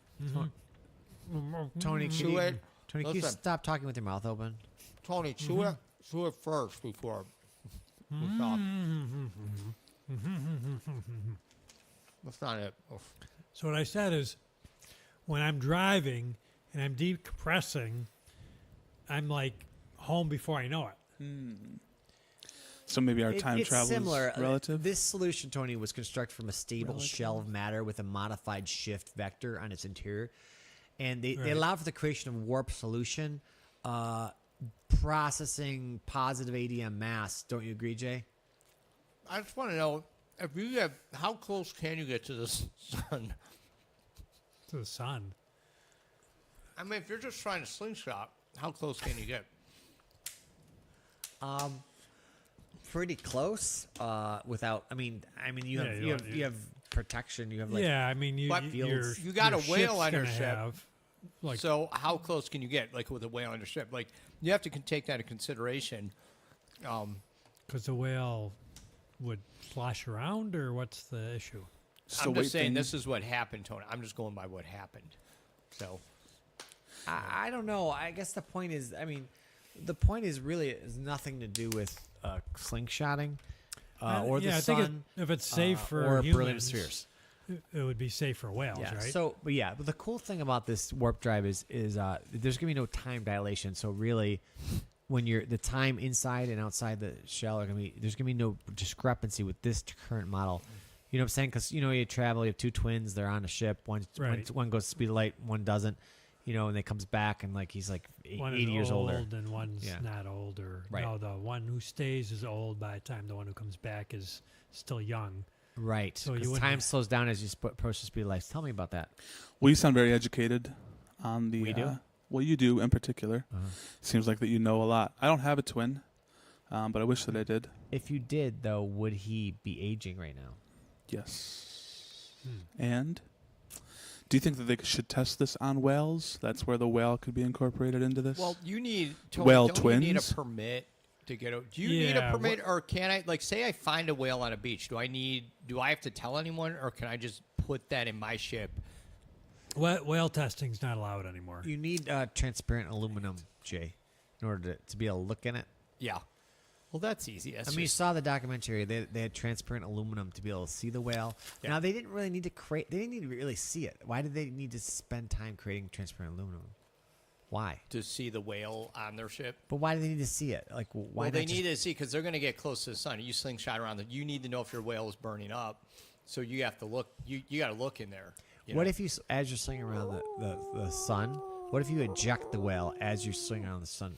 Tony, can Chew you, it. Tony, can you Listen. stop talking with your mouth open? Tony, chew it. do it first before we talk. That's not it. Oh. So what I said is, when I'm driving and I'm decompressing, I'm like home before I know it. So maybe our time it's travel similar. is relative. This solution, Tony, was constructed from a stable shell of matter with a modified shift vector on its interior. And they Right. allow for the creation of a warp solution, processing positive ADM mass. Don't you agree, Jay? I just want to know if you have how close can you get to the sun? To the sun. I mean, if you're just trying to slingshot, how close can you get? Pretty close. Without, I mean, you Yeah, have you have protection. You have like Yeah, I mean, But your, you got your a whale ship's on your gonna ship. have, like, So how close can you get, like with a whale on your ship? Like you have to take that into consideration. because the whale would slosh around, or what's the issue? I'm just saying this is what happened, Tony. I'm just going by what happened. So I don't know. I guess the point is, I mean, the point is really is nothing to do with slingshotting or the I sun. think if it's safe for or humans, brilliant spheres. it would be safe for whales, Yeah. right? So, but the cool thing about this warp drive is there's gonna be no time dilation. So really, when you're the time inside and outside the shell there's gonna be no discrepancy with this current model. You know what I'm saying? Because you travel, you have two twins, they're on a ship. One goes speed of light, one doesn't. And they comes back and like he's like one 80 is years old older. and one's Yeah. not old, or Right. no, the one who stays is old by the time the one who comes back is still young. Right. So you Because wouldn't- time slows down as you approach the speed of light. Tell me about that. Well, you sound very educated on the. We do? Well, you do in particular. Uh-huh. Seems like that you know a lot. I don't have a twin, but I wish that I did. If you did, though, would he be aging right now? Yes. And do you think that they should test this on whales? That's where the whale could be incorporated into this. well, you need Tony, Whale don't you need a twins? permit to get a. Do you need a Yeah, permit, or can I say I find a whale on a beach? Do I have to tell anyone, or can I just put that in my ship? Whale testing's not allowed anymore. You need transparent aluminum, Jay, in order to be able to look in it. Yeah. Well, that's easy. That's You just- saw the documentary. They had transparent aluminum to be able to see the whale. Yeah. Now, they didn't really need to create. They didn't need to really see it. Why did they need to spend time creating transparent aluminum? Why? to see the whale on their ship. But why do they need to see it? Like, why Well, not they just- need to see because they're going to get close to the sun. You slingshot around you need to know if your whale is burning up, so you have to look. You got to look in there. What if you, as you're swinging around the sun, what if you eject the whale as you're swinging around the sun?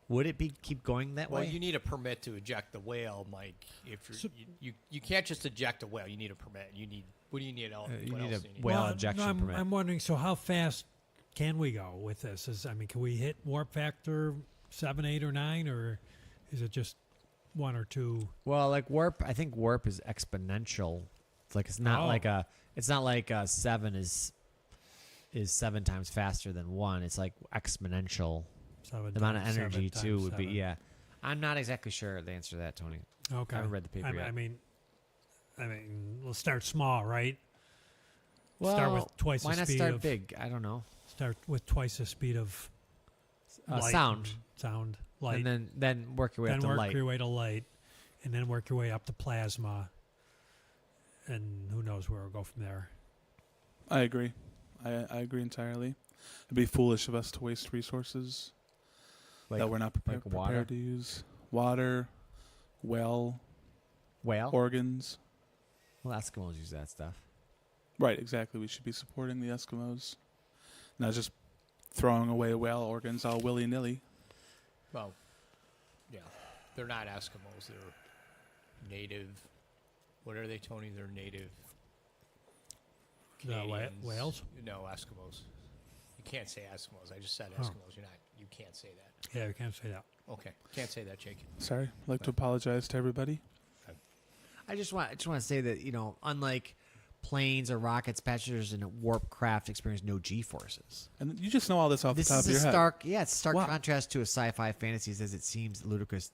Would it keep going that Well, way? you need a permit to eject the whale, Mike. If you can't just eject a whale, you need a permit. What do you need? you What need else a do you need? whale ejection I'm, permit. I'm wondering, so how fast can we go with this? Can we hit warp factor 7, 8, or 9, or is it just 1 or 2? Well, like warp, I think warp is exponential. It's like it's not like 7 is 7 times faster than 1. It's like exponential. The amount of energy too would be I'm not exactly sure the answer to that, Tony. Okay. I haven't read the paper yet. I mean, we'll start small, right? Well, start with twice why the not speed start of big? I don't know. Start with twice the speed of light Sound, and light, and then work your way then up to work light. your way to light, and then work your way up to plasma, and who knows where we'll go from there. I agree. I agree entirely. It'd be foolish of us to waste resources that we're not like water? prepared to use. Water, well, Whale. organs. Well, Eskimos use that stuff. Right, exactly. We should be supporting the Eskimos, not just throwing away whale organs all willy-nilly. Well, yeah, they're not Eskimos. They're native. What are they, Tony? They're native. Canadians. Whales? No, Eskimos. You can't say Eskimos. I just said Oh. Eskimos. You can't say that. Yeah, we can't say that. Okay, can't say that, Jake. Sorry, I'd like to apologize to everybody. I just want to say that unlike planes or rockets, passengers in a warp craft experience no G-forces. And you just know all this off This the top is of a your head. stark Wow. contrast to a sci-fi fantasies as it seems ludicrous,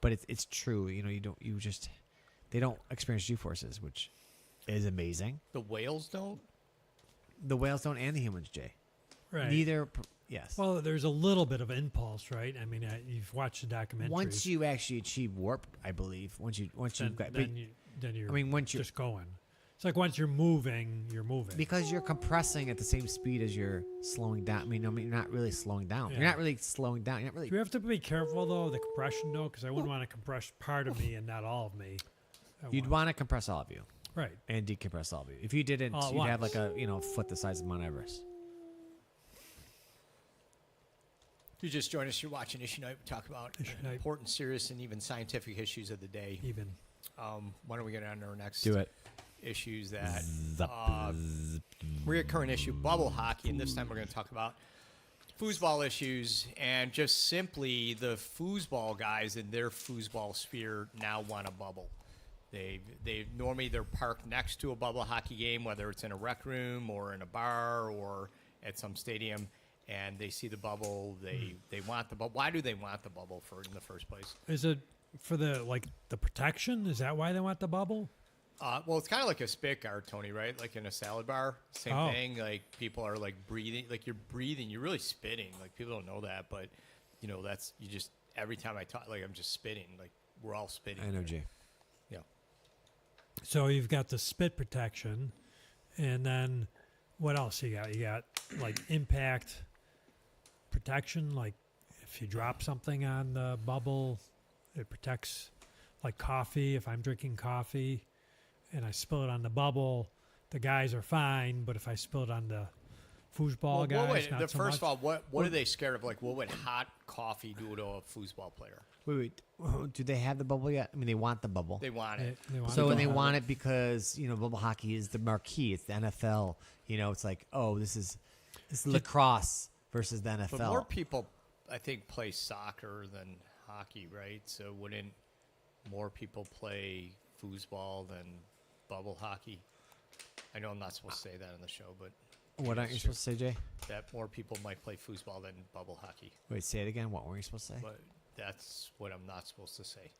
but it's true. They don't experience G-forces, which is amazing. The whales don't. The whales don't, and the humans, Jay. Right. Yes. Well, there's a little bit of impulse, right? I mean, you've watched the documentary. Once you actually achieve warp, I believe. Once you've got, then you're I mean, once you're just going. It's like once you're moving, you're moving. because you're compressing at the same speed as you're slowing down. I mean, you're not really slowing down. Yeah. You're not really slowing down. You're not really. Do we have to be careful though of the compression though? Because I wouldn't want to compress part of me and not all of me. You'd want to compress all of you right. and decompress all of you. If you didn't, All at you'd have once. like a foot the size of Mount Everest. If you just join us, you're watching Issue Night. We talk about Issue Night. important, serious, and even scientific issues of the day. Even Why don't we get on to our next Do it. issues that reoccurring issue, bubble hockey, and this time we're going to talk about foosball issues and just simply the foosball guys in their foosball sphere now want a bubble. They normally they're parked next to a bubble hockey game, whether it's in a rec room or in a bar or at some stadium, and they see the bubble. They want the bubble. Why do they want the bubble in the first place? is it for the protection? Is that why they want the bubble? Well, it's kind of like a spit guard, Tony, right? Like in a salad bar, same Oh. thing. Like people are like breathing, like you're breathing, you're really spitting. Like people don't know that, but that's you just every time I talk, like I'm just spitting. Like we're all spitting. Energy. Yeah. So you've got the spit protection, and then what else you got? You got like impact protection. Like if you drop something on the bubble, it protects. Like coffee, if I'm drinking coffee and I spill it on the bubble, the guys are fine. But if I spill it on the foosball guys, not so first much. of all, what are they scared of? Like, what would hot coffee do to a foosball player? Wait. Do they have the bubble yet? I mean, they want the bubble. They want it. They want So the and they bubble. want it because bubble hockey is the marquee. It's the NFL. It's like, oh, this is lacrosse versus the NFL. But more people, I think, play soccer than hockey, right? So wouldn't more people play foosball than bubble hockey? I know I'm not supposed to say that on the show, but What aren't you supposed to say, Jay? that more people might play foosball than bubble hockey. Wait, say it again. What were you supposed to say? But that's what I'm not supposed to say.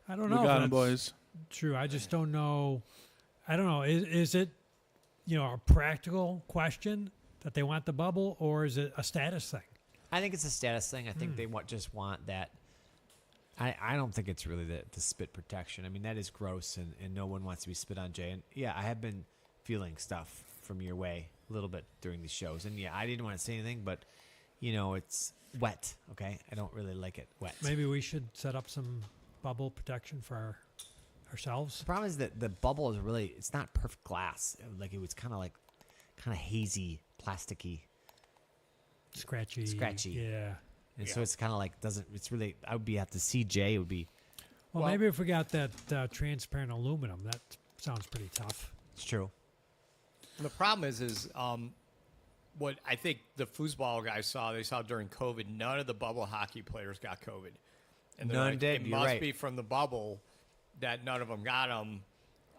I don't We know. got if 'em, that's boys. True. I just don't know. I don't know. Is it, a practical question that they want the bubble, or is it a status thing? I think it's a status thing. I think they just want that. I don't think it's really the spit protection. I mean, that is gross, and no one wants to be spit on, Jay. And yeah, I have been feeling stuff from your way a little bit during these shows. And yeah, I didn't want to say anything, but it's wet. Okay, I don't really like it wet. Maybe we should set up some bubble protection for ourselves. The problem is that the bubble is it's not perfect glass. Like it was kind of hazy, plasticky, Scratchy. Yeah. and so it's kind of like it's really. I would have to see Jay. It would be. Well, Well- maybe if we got that transparent aluminum, that sounds pretty tough. It's true. The problem is what I think the foosball guys saw during COVID. None of the bubble hockey players got COVID, and they're None like, did, It you're must right. be from the bubble that none of them got them.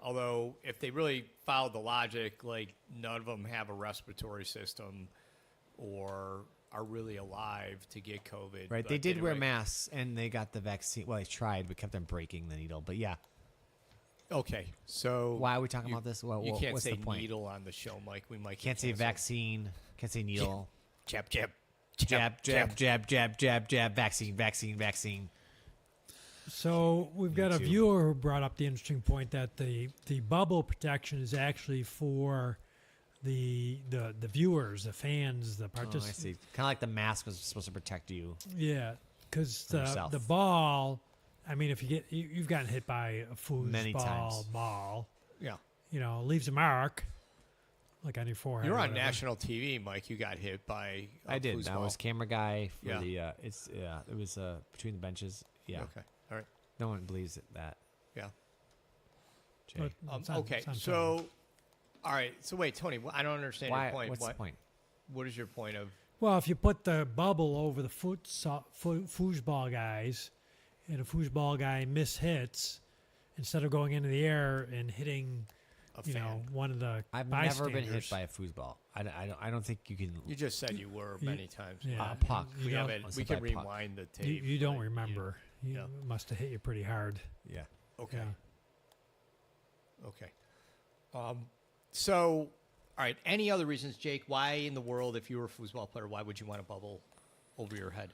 Although, if they really followed the logic, like none of them have a respiratory system or are really alive to get COVID. Right. But They did wear anyway. masks and they got the vaccine. Well, they tried, but kept on breaking the needle. But yeah, Okay, so why are we talking you- about this? You can't what's say the point? needle on the show, Mike. We might Can't get say canceled. vaccine. Can't say needle. Jab, jab, Jab, jab, jab, jab, jab, jab. Vaccine, vaccine, vaccine. So we've got a too. viewer who brought up the interesting point that the bubble protection is actually for the viewers, the fans, the Oh, I participants. see. Kind of like the mask was supposed to protect you. Yeah, because From yourself. the ball. I mean, if you've gotten hit by a Many foosball times. ball, Yeah. leaves a mark, like on your forehead. You're or on whatever. national TV, Mike. You got hit by I did. I foosball. was camera guy for Yeah. the. It was between the benches. Yeah. Okay. All right. No one believes that. Yeah. Jay. But it's on- Okay. it's on film. So, all right. So wait, Tony. I don't understand Why? your point. What's the point? What is your point of? Well, if you put the bubble over the foosball guys, and a foosball guy mishits, instead of going into the air and hitting, A fan. one of the I've never been hit bystanders. by a foosball. I don't think you can. You just said you were many times. Yeah, puck. you We don't- have it. Let's We say can by puck. rewind the You, tape. you don't but remember. You yeah. must have hit you pretty hard. Yeah. Okay. Yeah. Okay. So, All right. Any other reasons, Jake? Why in the world, if you were a foosball player, why would you want a bubble over your head?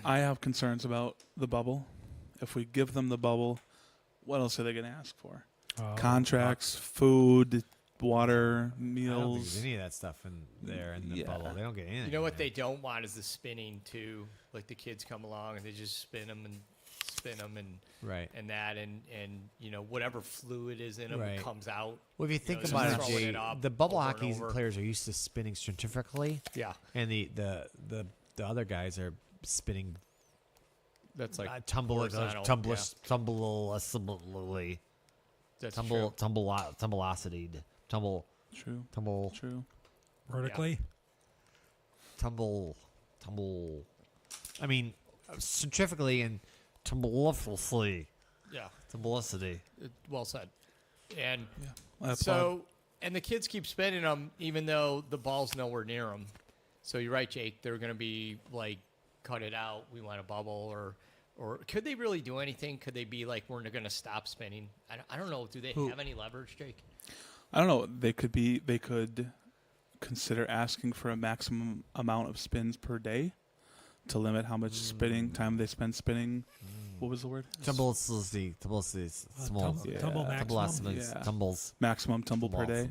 I have concerns about the bubble. If we give them the bubble, what else are they going to ask for? Contracts, food, water, I don't think meals. there's any of that stuff in there in the Yeah. bubble. They don't get anything. You know what in they there. don't want is the spinning too. Like the kids come along and they just spin them and Right. and that and you know whatever fluid is in them Right. comes out. Well, if you think know, about just it, throwing Jay, it up the bubble over and hockey over. players are used to spinning centrifugally, Yeah, and the other guys are spinning that's like tumbleosity, that's true. True. Vertically. tumble. I mean, centrifugally and tumbulously. Yeah, Tumbulousity. well said. And Yeah. I applaud. so, and the kids keep spinning them even though the ball's nowhere near them. So you're right, Jake. They're going to be like, cut it out. We want a bubble, or could they really do anything? Could they be like, we're going to stop spinning? I don't know. Do they have any leverage, Jake? I don't know. They could consider asking for a maximum amount of spins per day to limit how much spinning time they spend spinning. What was the word? Tumbulously. Small. Yeah. Tumble maximum. Yeah. Tumbles. Maximum tumble per day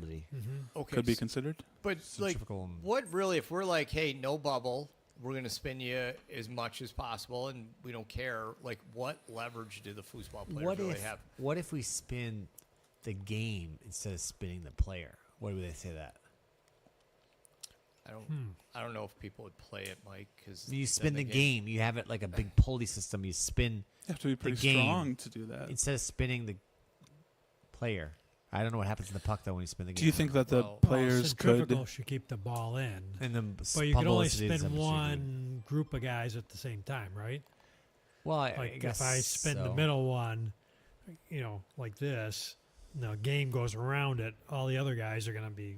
Okay. could be considered. But like, Centrifugal and- what really? If we're like, hey, no bubble, we're going to spin you as much as possible, and we don't care. Like, what leverage do the foosball players really have? What if we spin the game instead of spinning the player? What would they say that? I don't know if people would play it, Mike. Because You spin the game. You have it like a big pulley system. You spin You have to be pretty game. strong to do that. instead of spinning the player. I don't know what happens to the puck though when you spin the game. Do you think that the Well, players Centrifugal could? should keep the ball in. And the But you can only pumblicity is spin what you do. one group of guys at the same time, right? Well, I Like guess if I spin the so. middle one, like this, the game goes around it. All the other guys are going to be.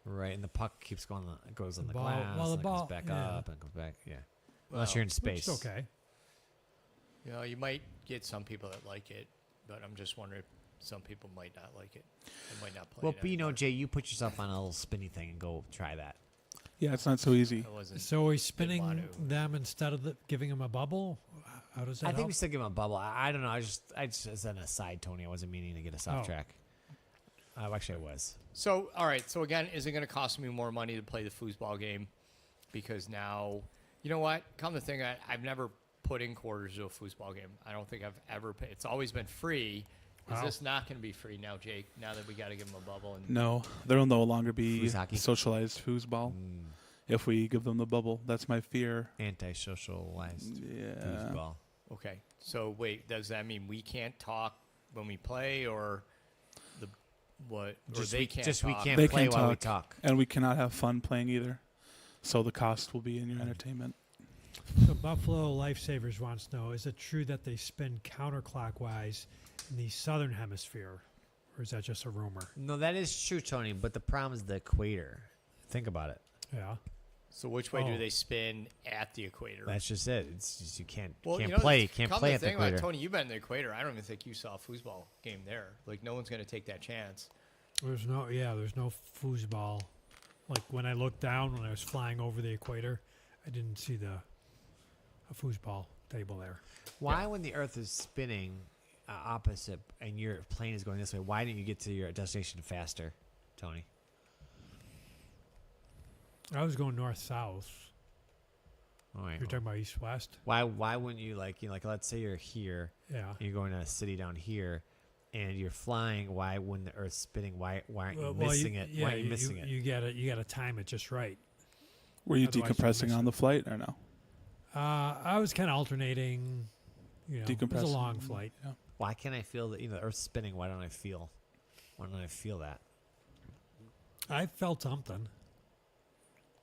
Right, and the puck keeps going. It goes on the ball- glass. well, the and it ball- comes back yeah. up and comes back. Yeah, unless you're in space. Which is okay. You know, you might get some people that like it, but I'm just wondering if some people might not like it. They might not play Well, it but anymore. Jay, you put yourself on a little spinny thing and go try that. Yeah, it's not so easy. I wasn't. So are we spinning want to. them instead of giving them a bubble? How does that I think help? we still give him a bubble. I don't know. I just as an aside, Tony. I wasn't meaning to get us off Oh. track. Actually, I was. So, all right. So, again, is it going to cost me more money to play the foosball game? Because now, you know what? Come to think of it, I've never put in quarters to a foosball game. I don't think I've ever paid. It's always been free. Is Wow. this not going to be free now, Jake, now that we got to give them a bubble? And No, there will no longer be Foos hockey? socialized foosball if we give them the bubble. That's my fear. Anti-socialized Yeah. foosball. Okay. So, wait, does that mean we can't talk when we play or the what? Or they can't just we talk? can't They play can while we talk. talk. And we cannot have fun playing either. So the cost will be in your entertainment. So Buffalo Lifesavers wants to know, is it true that they spin counterclockwise in the southern hemisphere? Or is that just a rumor? No, that is true, Tony. But the problem is the equator. Think about it. Yeah. So, which way Oh. do they spin at the equator? That's just it. It's just you can't Well, can't you know, play come at to the think about it, equator. Tony, you've been in the equator. I don't even think you saw a foosball game there. Like, no one's going to take that chance. There's no foosball. Like when I looked down when I was flying over the equator, I didn't see a foosball table there. Why, when the Earth is spinning opposite and your plane is going this way, why didn't you get to your destination faster, Tony? I was going north-south. All right. You're talking about east-west? Why wouldn't you like let's say you're here, Yeah. and you're going to a city down here, and you're flying. Why, when the Earth's spinning, why aren't you missing it? Yeah, why are you missing it? You gotta time it just right. Were you Otherwise, you decompressing miss on it. the flight or no? I was kind of alternating. It was a Decompressing. long flight. Yeah. Why can't I feel that the Earth's spinning? Why don't I feel? Why don't I feel that? I felt something.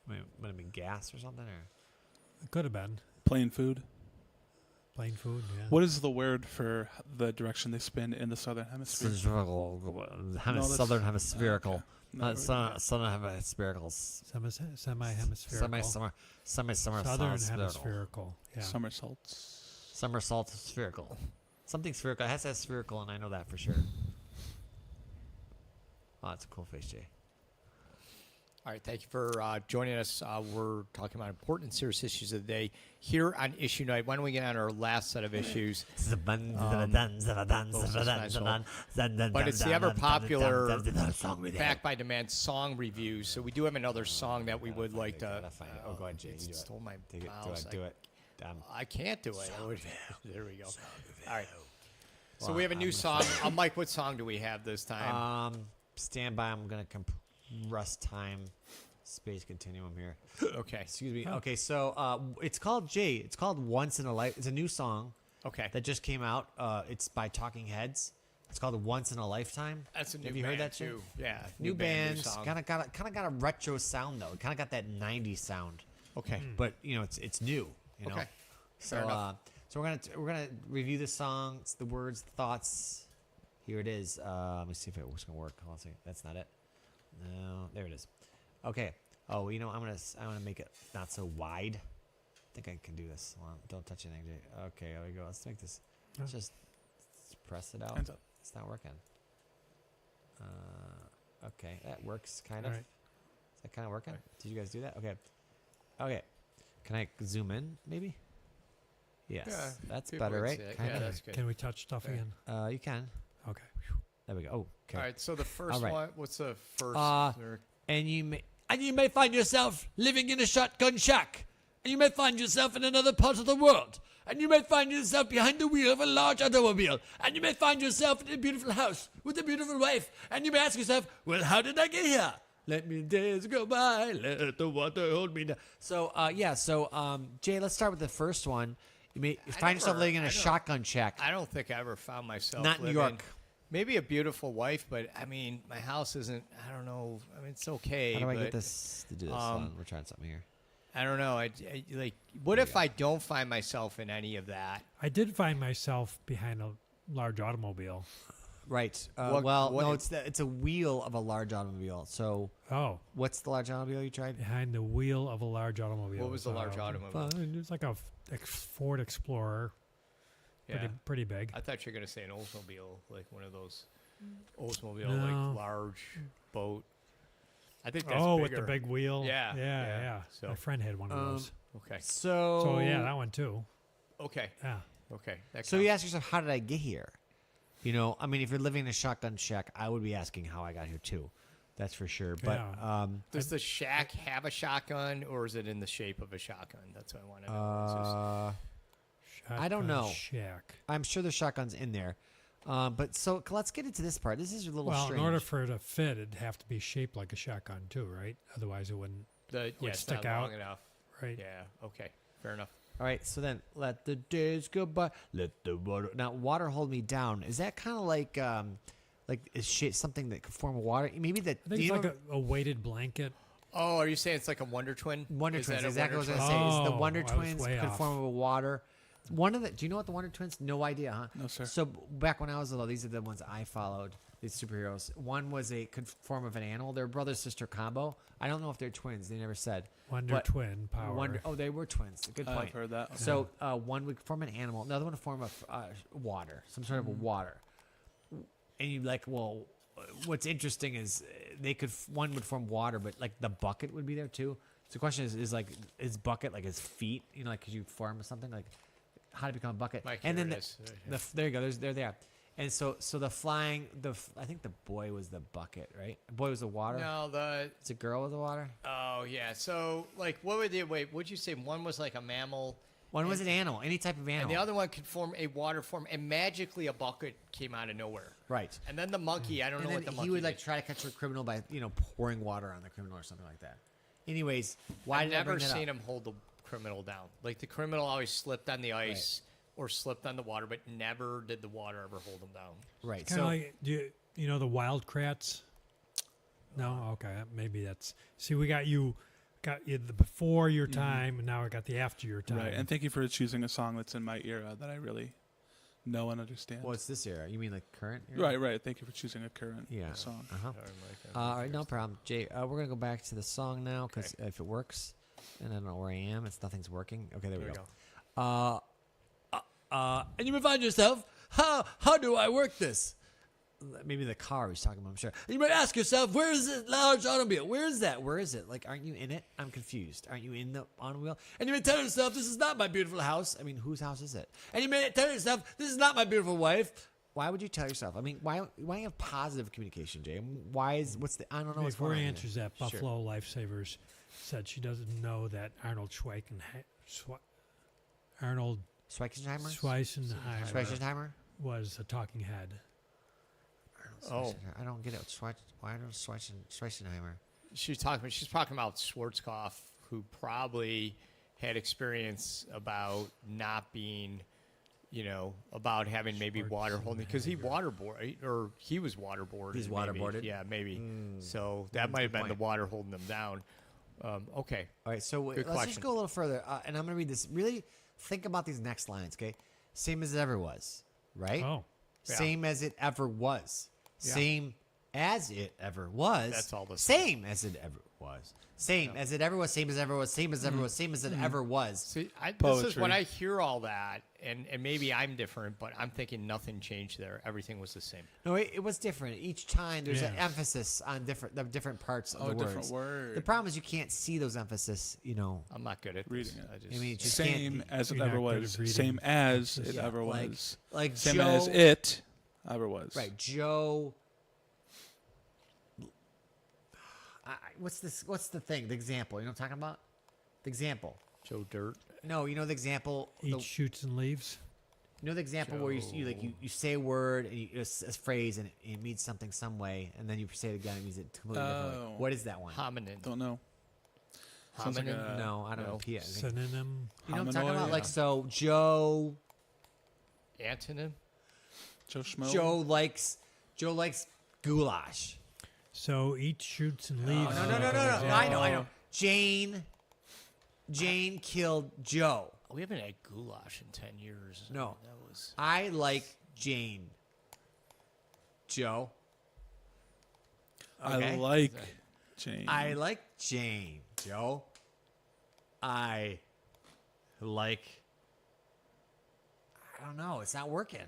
Would it be gas or something? Or It could have been Plain food. plain food. Yeah. What is the word for the direction they spin in the southern hemisphere? Southern hemispherical. Okay. No, Southern hemispherical. Semi-hemispherical. Semi-summer. Southern hemispherical. Yeah. Somersaults. Somersault spherical. Something spherical. It has to have spherical, and I know that for sure. Oh, that's a cool face, Jay. All right, thank you for joining us. We're talking about important and serious issues of the day here on Issue Night. Why don't we get on our last set of issues? But it's the ever-popular Back by Demand song review. So we do have another song that we would like to... Oh, go ahead, Jay. It stole my mouse. Do it. I can't do it. There we go. All right. So we have a new song. Mike, what song do we have this time? Stand by. I'm going to compress time space continuum here. Okay. Excuse me. Okay, so it's called It's called Once in a Life. It's a new song Okay. that just came out. It's by Talking Heads. It's called Once in a Lifetime. That's a new Have you heard band, that too? too. Yeah. New band, band. song. Kind of got a retro sound though. Kind of got that '90s sound. Okay. But it's new. You know. Okay. So Fair enough. so we're gonna review this song. It's the words, the thoughts. Here it is. Let me see if it's gonna work. Hold on a second. That's not it. No, there it is. Okay. Oh, I'm gonna make it not so wide. I think I can do this. Hold on. Don't touch anything, Jay. Okay, there we go. Let's make this. Let's just press it out. Hands up. It's not working. Okay, that works kind All of. right. Is that kind of working? Did you guys do that? Okay. Okay. Can I zoom in, maybe? Yes. Yeah, That's people better, would right? say it. Kinda. Yeah, that's good. Can we touch stuff Okay. again? You can. Okay. There we go. Oh, okay. All right. So the first All right. one, what's the first? And you may find yourself living in a shotgun shack, and you may find yourself in another part of the world, and you may find yourself behind the wheel of a large automobile, and you may find yourself in a beautiful house with a beautiful wife, and you may ask yourself, well, how did I get here? Let me days go by, let the water hold me down. So, Jay, let's start with the first one. You may find yourself living in a shotgun shack. I don't think I ever found myself Not in New living- York. Maybe a beautiful wife, but I mean, my house isn't. I don't know. I mean, it's okay. How do I but get this to do this? Hold on, we're trying something here. I don't know. Like, what if I don't find myself in any of that? I did find myself behind a large automobile. Right. What- No, what- it's a wheel of a large automobile. So, Oh, what's the large automobile you tried? behind the wheel of a large automobile. What was the large automobile? It was like a Ford Explorer. Yeah. Pretty big. I thought you were gonna say an Oldsmobile, like one of those Oldsmobile, No. like large boat. I think that's With bigger. the big wheel. Yeah, yeah. Yeah. So- My friend had one of those. Okay. So So that one too. Okay. Yeah. Okay. That So you counts. ask yourself, how did I get here? I mean, if you're living in a shotgun shack, I would be asking how I got here too. That's for sure. But Yeah. Does the shack have a shotgun, or is it in the shape of a shotgun? That's what I want to know. It's just- I don't Shotgun know. Shack. I'm sure there's shotguns in there. But so let's get into this part. This is a little Well, strange. in order for it to fit, it'd have to be shaped like a shotgun too, right? Otherwise, it wouldn't. yeah, it's stick not out. long enough. Right. Yeah. Okay. Fair enough. All right, so then let the days go by. Let the water. Now, water hold me down. Is that kind of like is shit something that could form water? Maybe that. I think it's like a weighted blanket. Oh, are you saying it's like a Wonder Twin? Wonder Is Twins. that a Exactly what I was Wonder gonna Twin? say. Is the Oh, Wonder I was Twins way could off. form of water. Do you know what the Wonder Twins? No idea, huh? No, sir. So back when I was little, these are the ones I followed. These superheroes. One was could form of an animal. They're brother sister combo. I don't know if they're twins. They never said. Wonder But Twin power. they were twins. Good point. I've heard that. So one would form an animal, another one would form of water, some sort of a water. And you'd like, well, what's interesting is one would form water, but like the bucket would be there too. So the question is bucket like his feet? Like could you form something like how to become a bucket? Mike, and here then it is. there you go. They're there. And so the flying, I think the boy was the bucket, right? The boy was the water. No, It's a girl with the water. Oh yeah. So like, what would they? Wait, what'd you say? One was like a mammal, One was an animal, any type of animal. and the other one could form a water form, and magically a bucket came out of nowhere. right. And then the monkey, I don't And know then what the monkey. he would like did. try to catch a criminal by pouring water on the criminal or something like that. Anyways, why I've did I never bring that seen up? him hold the criminal down. Like the criminal always slipped on the ice or slipped on the water, but never did the water ever hold him down. Right. Kind So of like you know the wild krats. No, okay, maybe that's. See, we got you the before your time, and now I got the after your time. Right, and thank you for choosing a song that's in my era that I really know and understand. what's this era? You mean like current? Era? Right. Thank you for choosing a current Yeah. song. Uh-huh. Sorry, Mike, All right, no problem, Jay. We're gonna go back to the song now because if it works, and I don't know where I am, nothing's working. Okay, there we There we go. And you may find yourself, how do I work this? maybe the car he's talking about, I'm sure. And you might ask yourself, where is this large automobile? Where is that? Where is it? Like, aren't you in it? I'm confused. Aren't you in the automobile? And you may tell yourself, this is not my beautiful house. I mean, whose house is it? And you may tell yourself, this is not my beautiful wife. Why would you tell yourself? I mean, why have positive communication, Jay? I don't know what's Before going he on answers here. that, Buffalo Lifesavers said she doesn't know that Arnold Schweizenheimer? Schweizenheimer was a talking head. Oh. I don't get it. Why Arnold Schweizenheimer? She's talking about Schwarzkopf, who probably had experience about not being, about having maybe water holding, because he was waterboarded. He's maybe. waterboarded? Yeah, maybe. So that might have been the water holding them down. Okay. All right, so let's question. just go a little further, and I'm going to read this. Really think about these next lines, okay? Same as it ever was, right? Oh. Yeah. Same as it ever was. Yeah. Same as it ever was. That's all the same as it ever was. Same as it ever was. Same as ever was. Same as ever was. Same as it ever was. See, this is Poetry. when I hear all that, and maybe I'm different, but I'm thinking nothing changed there. Everything was the same. No, it was different. Each time there's an Yeah. emphasis on different parts of the different words. word. The problem is you can't see those emphasis, I'm not good at Reading this. it. I just, I mean, just Same can't- as it You're ever not good was. at reading. Same as it Yeah, ever like- was. like Same Joe, as it ever was. Right, Joe. What's this? What's the thing? The example. You know what I'm talking about? The example. Joe Dirt. No, you know the example. Eat shoots and leaves. You know the example where you say a word and a phrase and it means something some way, and then you say it again and it means it completely different way. Oh. What is that one? Hominin. Don't know. Sounds like Hominin. No, I don't no. know. P- Synonym. You know what I'm talking Hominoid, about? yeah. Like, so Joe Joe Schmo. Joe likes goulash. So eat shoots and leaves. No. I know. Jane killed Joe. We haven't had goulash in 10 years. No. That was. I like Jane. Joe. Okay. I like Jane. I like Jane. Joe. I don't know. It's not working.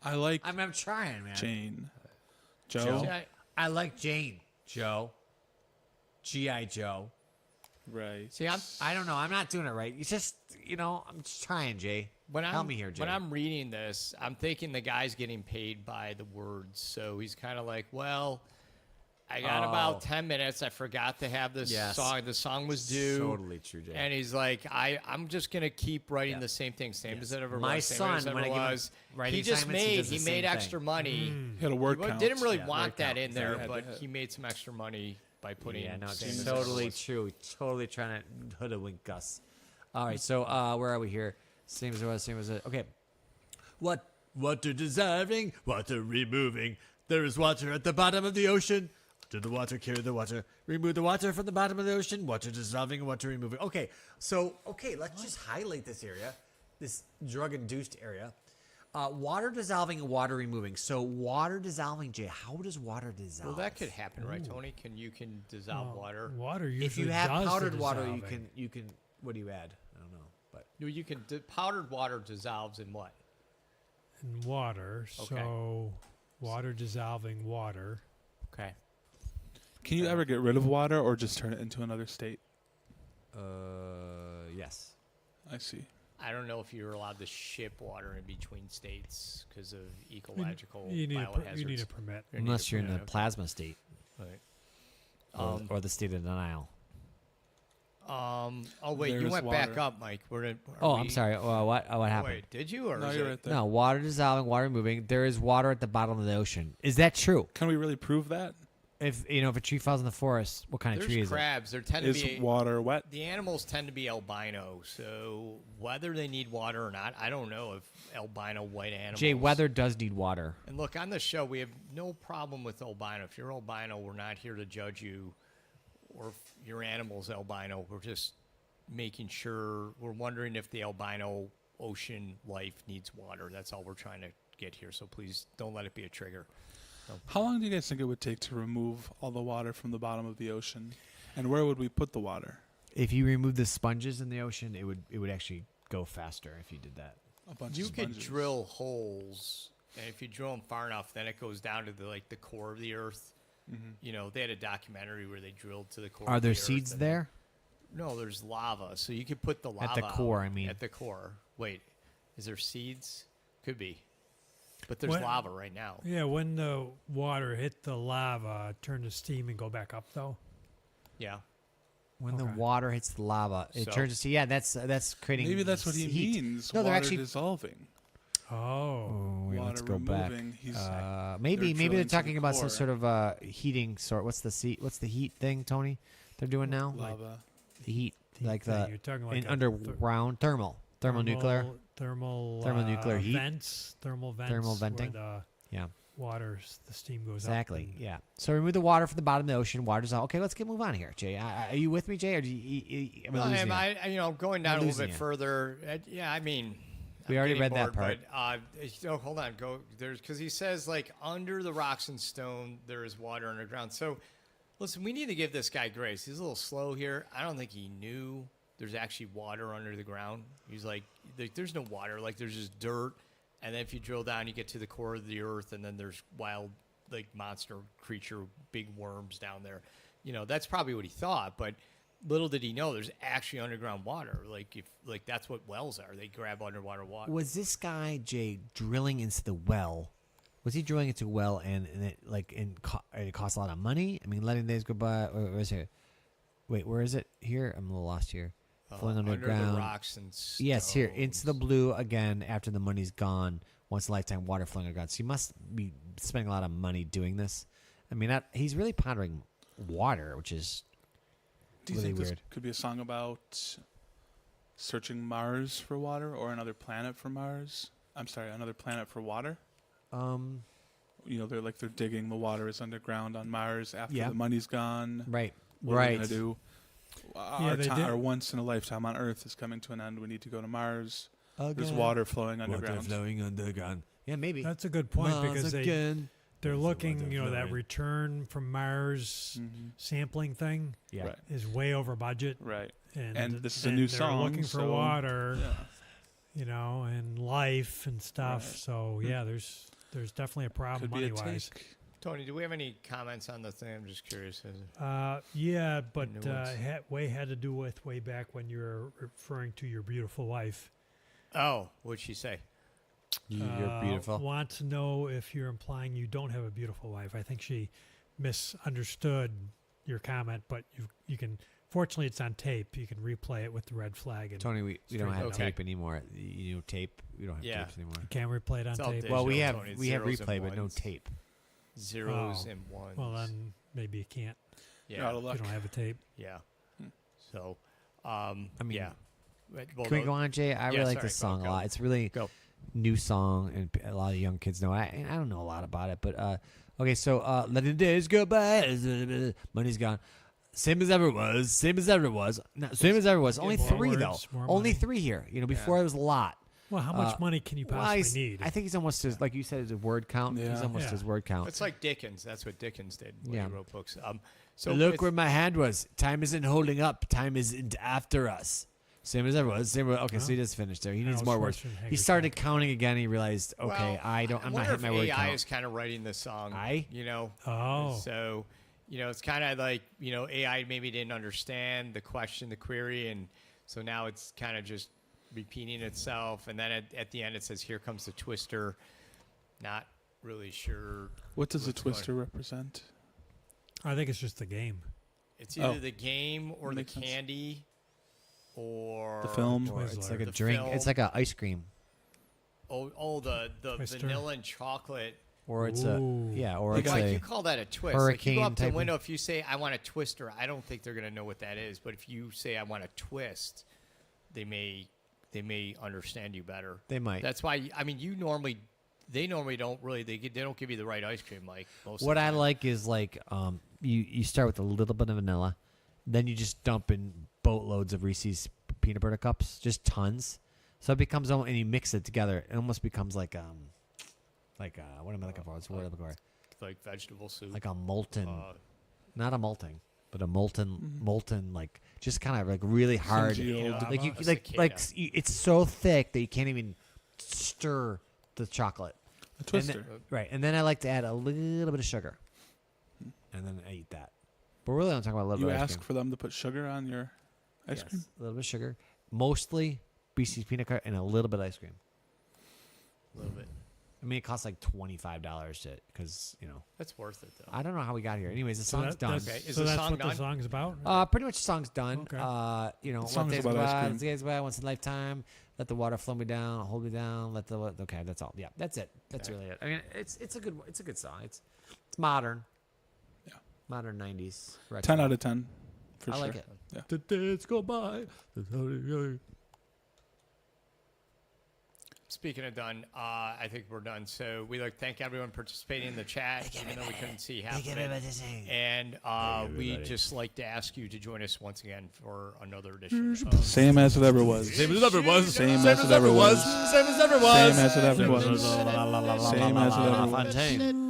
I like I'm trying, man. Jane. Joe. Joe. See, I like Jane. Joe. G.I. Joe. Right. see, I don't know. I'm not doing it right. It's just, I'm just trying, Jay. Help me here, Jay. When I'm reading this, I'm thinking the guy's getting paid by the words. So he's kind of like, well, I got about 10 minutes. I forgot to have this Yes. song. The song was due. Totally true, Jay. And he's like, I'm just going to keep writing the same thing. Same as it ever My was. Same son, as it when ever I give him was. writing He just assignments, he does the same made thing. extra money. Hit a word He count. didn't really Yeah, want word that count. in there, Had to but hit. he made some extra money by putting Yeah, no, same it's as it totally was. true. Totally trying to hoodwink us. All right, so where are we here? Same as it was, same as it. Okay. Water dissolving, water removing. There is water at the bottom of the ocean. Did the water carry the water? Remove the water from the bottom of the ocean. Water dissolving, water removing. Okay, let's just highlight this area, this drug-induced area. Water dissolving and water removing. So water dissolving, Jay. How does water dissolve? Well, that could happen, right, Tony? You can dissolve water. Water usually If you have does the powdered water, dissolving. you can. What do you add? I don't know, but No, you can. Powdered water dissolves in what? In water. Okay. So water dissolving water. Okay. Can you ever get rid of water or just turn it into another state? yes. I see. I don't know if you're allowed to ship water in between states because of ecological You need biohazards. you need a permit. You need Unless a you're in the permit, okay. plasma state Right. or the state of denial. Oh wait, you There's went back water. up, Mike. I'm sorry. What happened? Wait, did you or No, is you're it? right there. No, water dissolving, water moving. There is water at the bottom of the ocean. Is that true? Can we really prove that? If if a tree falls in the forest, what kind of tree There's is it? crabs. There tend to Is be water wet? the animals tend to be albino, so whether they need water or not, I don't know if albino white animals. Jay, weather does need water. And look, on the show, we have no problem with albino. If you're albino, we're not here to judge you, or if your animal's albino. We're just making sure. We're wondering if the albino ocean life needs water. That's all we're trying to get here. So please don't let it be a trigger. How long do you guys think it would take to remove all the water from the bottom of the ocean? And where would we put the water? If you remove the sponges in the ocean, it would actually go faster if you did that. A bunch You of could sponges. drill holes and if you drill them far enough, then it goes down to the core of the earth. You know, they had a documentary where they drilled to the core. Are of there the earth seeds and there? No, there's lava, so you could put the lava At the core, out I mean. at the core. Wait, is there seeds? Could be, but there's What- lava right now. Yeah, when the water hit the lava, turn to steam and go back up though. Yeah. When the Okay. water hits the lava, it So- turns to yeah. That's creating. Maybe that's what he heat. means. No, they're water actually. dissolving. Oh, Oh, wait, let's Water go back. removing, he's- Maybe they're drilling to the talking about some core. sort of heating sort. What's the heat thing, Tony? They're doing now Lava. the heat Heat like thing. the You're talking like in a underground thermonuclear. thermonuclear heat? vents, thermal vents, Thermal venting? Where Yeah, the steam goes exactly. up. and- Yeah. So remove the water from the bottom of the ocean. Water's out. Okay, let's move on here, Jay. Are you with me, Jay? Or do am I losing you? You know, going down I'm a little losing bit you. further. Yeah, I mean, We I'm already getting read that bored, But, hold on, because he says like under the rocks and stone there is water underground. So, listen, we need to give this guy grace. He's a little slow here. I don't think he knew there's actually water under the ground. He's like there's no water. Like there's just dirt, and then if you drill down, you get to the core of the earth, and then there's wild like monster creature, big worms down there. You know, that's probably what he thought, but. Little did he know, there's actually underground water. Like that's what wells are. They grab underwater water. Was this guy Jay drilling into the well? Was he drilling into a well and it cost a lot of money? I mean, letting days go by. Or is it? Wait, where is it? Here, I'm a little lost here. Flowing Under underground. the rocks and stones. Yes, here into the blue again after the money's gone. Once a lifetime water flowing underground. So he must be spending a lot of money doing this. I mean, he's really pondering water, which is Do you really think this weird. could be a song about searching Mars for water or another planet for Mars? I'm sorry, another planet for water? You know, they're digging. The water is underground on Mars after Yeah. the money's gone. Right. What are we right. gonna do? they did- Our once in a lifetime on Earth is coming to an end. We need to go to Mars. There's Again. water flowing Water underground. flowing underground. Yeah, maybe. That's a good point Mars because again. they're There's looking, water that flowing. return from Mars Mhm. sampling thing Yeah. Right. is way over budget. Right. And, And this is a new they're song, looking for so- water, Yeah. and life and stuff. Right. So yeah, there's definitely a problem Could be money a wise. take. Tony, do we have any comments on the thing? I'm just curious. Yeah, but New ones. had to do with way back when you were referring to your beautiful wife. Oh, what'd she say? You're beautiful. Want to know if you're implying you don't have a beautiful wife? I think she misunderstood your comment, but you can. Fortunately, it's on tape. You can replay it with the red flag. And Tony, we don't have Okay. tape anymore. You know, tape. We don't have Yeah. tapes anymore. you can't replay it on It's all tape. digital. Well, we Tony, have zeros and replay, but no ones. tape. Zeros Oh. and ones. Well, then maybe you can't. You're out yeah, of You luck. don't have a tape. yeah. Hmm. So, I mean, yeah. Well, Can we go on, Jay? I really like sorry, this song go. a lot. It's really Go. new song, and a lot of young kids know it. And I don't know a lot about it, but okay. So let the days go by, money's gone. Same as ever was. Same as ever was. No, same as ever was. Only more three words, though. more Only money. 3 here. You know, before it was a lot. Well, how much money can you Well, possibly need? I think he's almost as, like you said, his word count. He's Yeah. almost Yeah. his word count. It's like Dickens. That's what Dickens did when Yeah. he wrote books. So Look it's- where my hand was. Time isn't holding up. Time isn't after us. Same as ever was. Same. Okay, so he just finished there. He needs Arnold more words. Schwarzenegger He started track. counting again. He realized, okay, well, I'm not wonder hitting if my word AI count. is kind of writing the song. I? You know. Oh. So, it's kind of like AI maybe didn't understand the question, the query, and so now it's kind of just repeating itself. And then at the end it says, "Here comes the twister." Not really sure. What does a What's going- twister represent? I think it's just the game. It's either Oh. the game or the Makes sense. candy or The film? Or it's Twizzler. like a The drink. film. It's like a ice cream. The Twister. vanilla and chocolate. Or it's Ooh. or Like, it's you a call that a twist. Like you go hurricane up to the type window. If you say, "I want a twister," I don't think they're going to know what that is. But if you say, "I want a twist," they may understand you better. they might. That's why. They normally don't really. They don't give you the right ice cream. Like most. What of the I time. like is like you start with a little bit of vanilla, then you just dump in boatloads of Reese's peanut butter cups, just tons. So it becomes and you mix it together. It almost becomes like what am I looking for? What's the word I'm looking for? like vegetable soup. Like a molten, uh, but a molten like just kind of like really hard. Congealed. Like you A like cicada. it's so thick that you can't even stir the chocolate. A twister. And then, right, and then I like to add a little bit of sugar, and then I eat that. But really, I'm talking about a little You bit of ice ask cream. for them to put sugar on your ice cream? A little bit of sugar, mostly BC's peanut butter, and a little bit of ice cream. A little bit. I mean, it costs like $25 to, because That's worth it though. I don't know how we got here. Anyways, the So song's done. Okay, is so the that's song what done? the song's about? Pretty much the song's done. Okay. What song's days about go ice by? cream. Days go by once in a lifetime. Let the water flow me down, hold me down. Okay, that's all. Yeah, that's it. That's Okay. really it. I mean, it's a good song. It's modern. Yeah. Modern 90s. 10 out of 10, for I sure. like it. Yeah. The days go by. Speaking of done, I think we're done. So we'd like to thank everyone participating in the chat, even though we couldn't see half of it. And we'd just like to ask you to join us once again for another edition of Same as it ever was. Same as it ever was. Same as it ever was. Same as ever was. Same as it ever was. Same as it ever was. Fontaine.